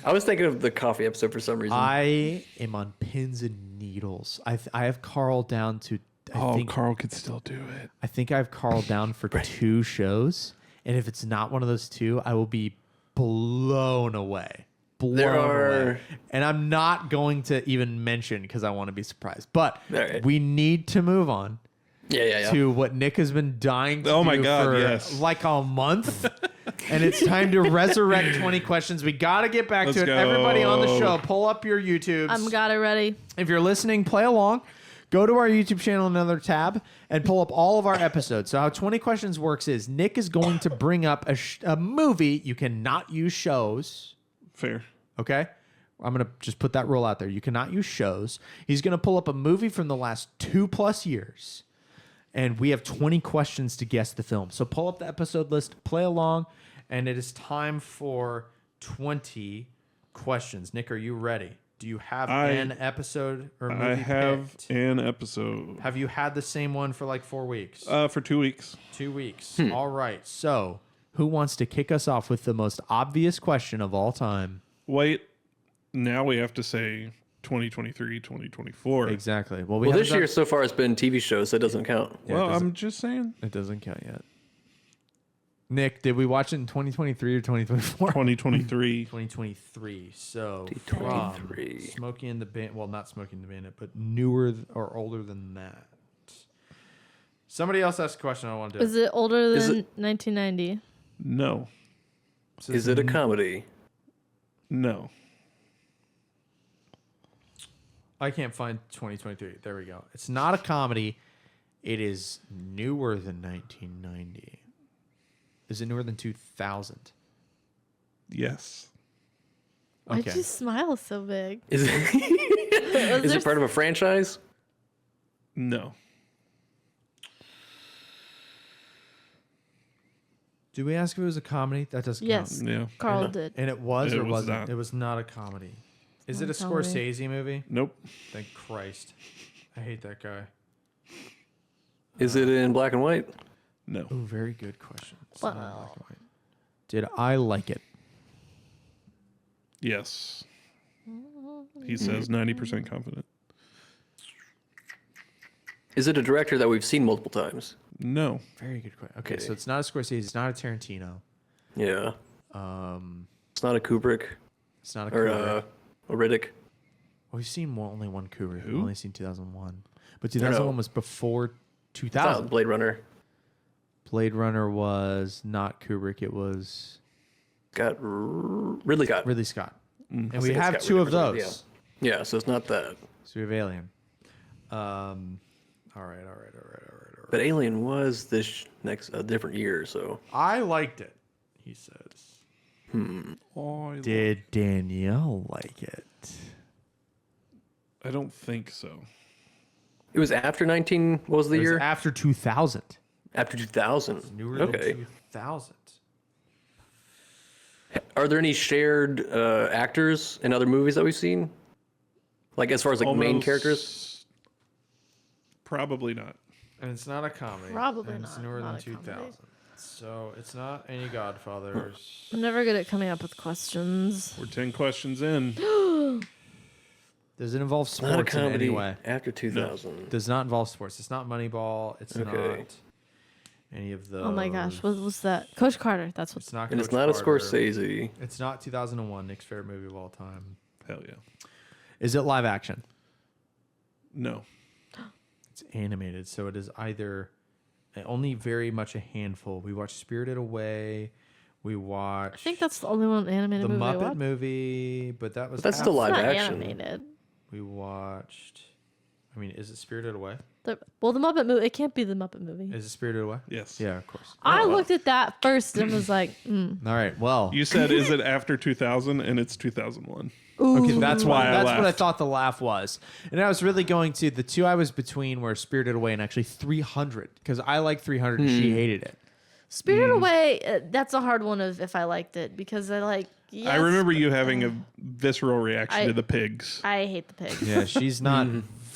Speaker 4: I was thinking of the coffee episode for some reason.
Speaker 1: I am on pins and needles. I have Carl down to.
Speaker 3: Carl could still do it.
Speaker 1: I think I have Carl down for 2 shows, and if it's not one of those 2, I will be blown away.
Speaker 4: There are-
Speaker 1: And I'm not going to even mention because I want to be surprised. But
Speaker 4: All right.
Speaker 1: we need to move on
Speaker 4: yeah.
Speaker 1: to what Nick has been dying to
Speaker 3: Oh my
Speaker 1: do
Speaker 3: God,
Speaker 1: for
Speaker 3: yes.
Speaker 1: like a month. And it's time to resurrect 20 questions. We got to get back
Speaker 3: Let's
Speaker 1: to it.
Speaker 3: go.
Speaker 1: Everybody on the show, pull up your YouTubes.
Speaker 2: I'm got it ready.
Speaker 1: If you're listening, play along. Go to our YouTube channel, another tab, and pull up all of our episodes. So how 20 Questions works is Nick is going to bring up a movie. You cannot use shows,
Speaker 3: Fair.
Speaker 1: okay? I'm going to just put that rule out there. You cannot use shows. He's going to pull up a movie from the last 2+ years, and we have 20 questions to guess the film. So pull up the episode list, play along, and it is time for 20 questions. Nick, are you ready? Do you have an episode or movie
Speaker 3: I have
Speaker 1: picked?
Speaker 3: an episode.
Speaker 1: Have you had the same one for like 4 weeks?
Speaker 3: For 2 weeks.
Speaker 1: 2 weeks. All right. So, who wants to kick us off with the most obvious question of all time?
Speaker 3: Wait. Now we have to say 2023, 2024.
Speaker 1: Exactly.
Speaker 4: Well, this year so far has been TV shows, so it doesn't count.
Speaker 1: Yeah,
Speaker 3: Well, I'm just saying.
Speaker 1: it doesn't count yet. Nick, did we watch it in 2023 or 2024?
Speaker 3: 2023.
Speaker 1: 2023. So
Speaker 4: 2023.
Speaker 1: from Smokey and the Bandit. Well, not Smokey and the Bandit, but newer or older than that. Somebody else asked a question. I want to do.
Speaker 2: Is it older than 1990?
Speaker 3: No.
Speaker 4: Is it a comedy?
Speaker 3: No.
Speaker 1: I can't find 2023. There we go. It's not a comedy. It is newer than 1990. Is it newer than 2000?
Speaker 3: Yes.
Speaker 2: Why'd you smile so big?
Speaker 4: Is it, is it part of a franchise?
Speaker 3: No.
Speaker 1: Did we ask if it was a comedy? That doesn't
Speaker 2: Yes.
Speaker 1: count.
Speaker 3: Yeah.
Speaker 2: Carl did.
Speaker 1: And it was
Speaker 3: It
Speaker 1: or
Speaker 3: was
Speaker 1: wasn't?
Speaker 3: not.
Speaker 1: It was not a comedy. Is it a
Speaker 2: Not a comedy.
Speaker 1: Scorsese movie?
Speaker 3: Nope.
Speaker 1: Thank Christ. I hate that guy.
Speaker 4: Is it in black and white?
Speaker 3: No.
Speaker 1: Oh, very good question. It's
Speaker 2: Well.
Speaker 1: not black and white. Did I like it?
Speaker 3: Yes. He says 90% confident.
Speaker 4: Is it a director that we've seen multiple times?
Speaker 3: No.
Speaker 1: Very good question. Okay,
Speaker 4: Okay.
Speaker 1: so it's not a Scorsese. It's not a Tarantino.
Speaker 4: Yeah. It's not a Kubrick
Speaker 1: It's not a
Speaker 4: or
Speaker 1: Kubrick.
Speaker 4: a Riddick.
Speaker 1: Well, we've seen only one Kubrick.
Speaker 3: Who?
Speaker 1: We've only seen 2001. But 2001 was before
Speaker 4: It's
Speaker 1: 2000.
Speaker 4: not Blade Runner.
Speaker 1: Blade Runner was not Kubrick. It was
Speaker 4: Ridley Scott.
Speaker 1: Ridley Scott. And
Speaker 4: I
Speaker 1: we
Speaker 4: think it's
Speaker 1: have
Speaker 4: got
Speaker 1: two of
Speaker 4: Ridley,
Speaker 1: those.
Speaker 4: Yeah, so it's not that.
Speaker 1: So we have Alien. All right.
Speaker 4: But Alien was this a different year, so
Speaker 1: I liked it, he says.
Speaker 3: Oh,
Speaker 1: Did Danielle like it?
Speaker 3: I don't think so.
Speaker 4: it was after 19. What was the
Speaker 1: It was
Speaker 4: year?
Speaker 1: after 2000.
Speaker 4: After 2000.
Speaker 1: Newer
Speaker 4: Okay.
Speaker 1: than 2000.
Speaker 4: Are there any shared actors in other movies that we've seen? Like as far as like main
Speaker 3: Almost-
Speaker 4: characters?
Speaker 3: Probably not.
Speaker 1: And it's not a comedy.
Speaker 2: Probably
Speaker 1: and It's
Speaker 2: not.
Speaker 1: newer
Speaker 2: Not
Speaker 1: than
Speaker 2: a comedy.
Speaker 1: 2000. So it's not any Godfathers.
Speaker 2: I'm never good at coming up with questions.
Speaker 3: We're 10 questions in.
Speaker 1: Does it involve
Speaker 4: Not a
Speaker 1: sports in any
Speaker 4: comedy
Speaker 1: way?
Speaker 4: after 2000.
Speaker 1: Does not involve sports. It's not Moneyball. It's
Speaker 4: Okay.
Speaker 1: not any of those.
Speaker 2: Oh my gosh, what was that? Coach Carter. That's what.
Speaker 1: It's not.
Speaker 4: And it's
Speaker 1: Coach
Speaker 4: not a
Speaker 1: Carter.
Speaker 4: Scorsese.
Speaker 1: It's not 2001. Nick's favorite movie of all time.
Speaker 3: Hell yeah.
Speaker 1: Is it live action?
Speaker 3: No.
Speaker 1: It's animated, so it is either only very much a handful. We watched Spirited Away. We
Speaker 2: I
Speaker 1: watched
Speaker 2: think that's the only one animated
Speaker 1: the
Speaker 2: movie I
Speaker 1: Muppet
Speaker 2: watched.
Speaker 1: movie, but that was
Speaker 4: But that's still
Speaker 1: after-
Speaker 2: It's
Speaker 4: live
Speaker 2: not
Speaker 4: action.
Speaker 2: animated.
Speaker 1: We watched. I mean, is it Spirited Away?
Speaker 2: The Muppet movie. It can't be the Muppet movie.
Speaker 1: Is it Spirited Away?
Speaker 3: Yes.
Speaker 1: Yeah, of course.
Speaker 2: I looked at that first and was like,
Speaker 1: All right. Well,
Speaker 3: You said, is it after 2000? And it's 2001.
Speaker 1: okay, that's
Speaker 3: why I
Speaker 1: that's what I
Speaker 3: laughed.
Speaker 1: thought the laugh was, and I was really going to the two I was between were Spirited Away and actually 300 because I like 300 and she hated it.
Speaker 2: Spirited Away. That's a hard one of if I liked it because I like. Yes,
Speaker 3: I remember you having a visceral reaction to the pigs.
Speaker 2: I hate the pigs.
Speaker 1: Yeah, she's not.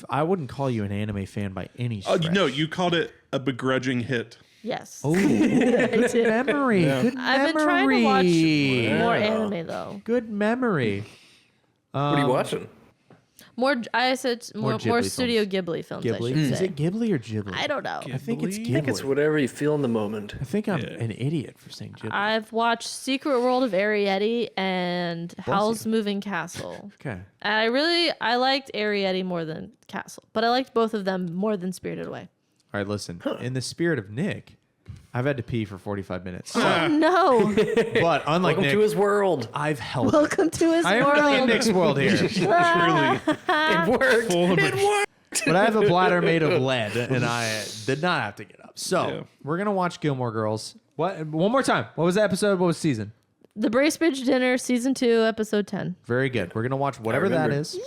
Speaker 1: I wouldn't call you an anime fan by any
Speaker 3: Oh,
Speaker 1: stretch.
Speaker 3: no, you called it a begrudging hit.
Speaker 2: Yes.
Speaker 1: Oh, good memory. Good memory.
Speaker 2: I've been trying to watch more anime though.
Speaker 1: Good memory.
Speaker 4: What are you watching?
Speaker 2: More. I said more
Speaker 1: Ghibli
Speaker 2: Studio Ghibli films. I
Speaker 1: Ghibli.
Speaker 2: should
Speaker 1: Is
Speaker 2: say.
Speaker 1: it Ghibli or Ghibli?
Speaker 2: I don't know.
Speaker 1: I think it's
Speaker 3: Ghibli?
Speaker 1: Ghibli.
Speaker 4: I think it's whatever you feel in the moment.
Speaker 1: I think I'm an idiot for saying Ghibli.
Speaker 2: I've watched Secret World of Arietti and Howl's
Speaker 1: you.
Speaker 2: Moving Castle.
Speaker 1: okay.
Speaker 2: And I liked Arietti more than Castle, but I liked both of them more than Spirited Away.
Speaker 1: All right, listen. In the spirit of Nick, I've had to pee for 45 minutes.
Speaker 2: No.
Speaker 1: But unlike
Speaker 4: Welcome
Speaker 1: Nick,
Speaker 4: to his world.
Speaker 1: I've held it.
Speaker 2: Welcome to his
Speaker 1: I am really in
Speaker 2: world.
Speaker 1: Nick's world here.
Speaker 3: Truly
Speaker 4: It worked.
Speaker 3: full of
Speaker 1: But I have a bladder made of lead, and I did not have to get up. So
Speaker 3: Yeah.
Speaker 1: we're gonna watch Gilmore Girls. What? One more time. What was the episode? What was the season?
Speaker 2: The Bracebridge Dinner, Season 2, Episode 10.
Speaker 1: Very good. We're gonna watch whatever that
Speaker 4: remember.
Speaker 1: is,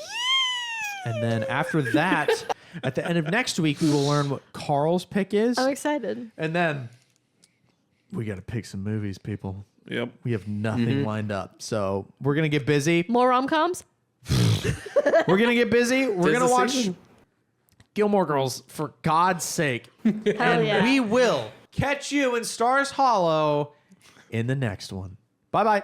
Speaker 1: and then after that, at the end of next week, we will learn what Carl's pick is,
Speaker 2: I'm excited.
Speaker 1: and then we got to pick some movies, people.
Speaker 3: Yep.
Speaker 1: We have nothing lined up, so we're gonna get busy.
Speaker 2: More rom-coms?
Speaker 1: We're gonna get busy. We're
Speaker 4: Tis
Speaker 1: gonna
Speaker 4: the
Speaker 1: watch
Speaker 4: season.
Speaker 1: Gilmore Girls for God's sake.
Speaker 2: Hell yeah.
Speaker 1: We will catch you in Stars Hollow in the next one. Bye bye.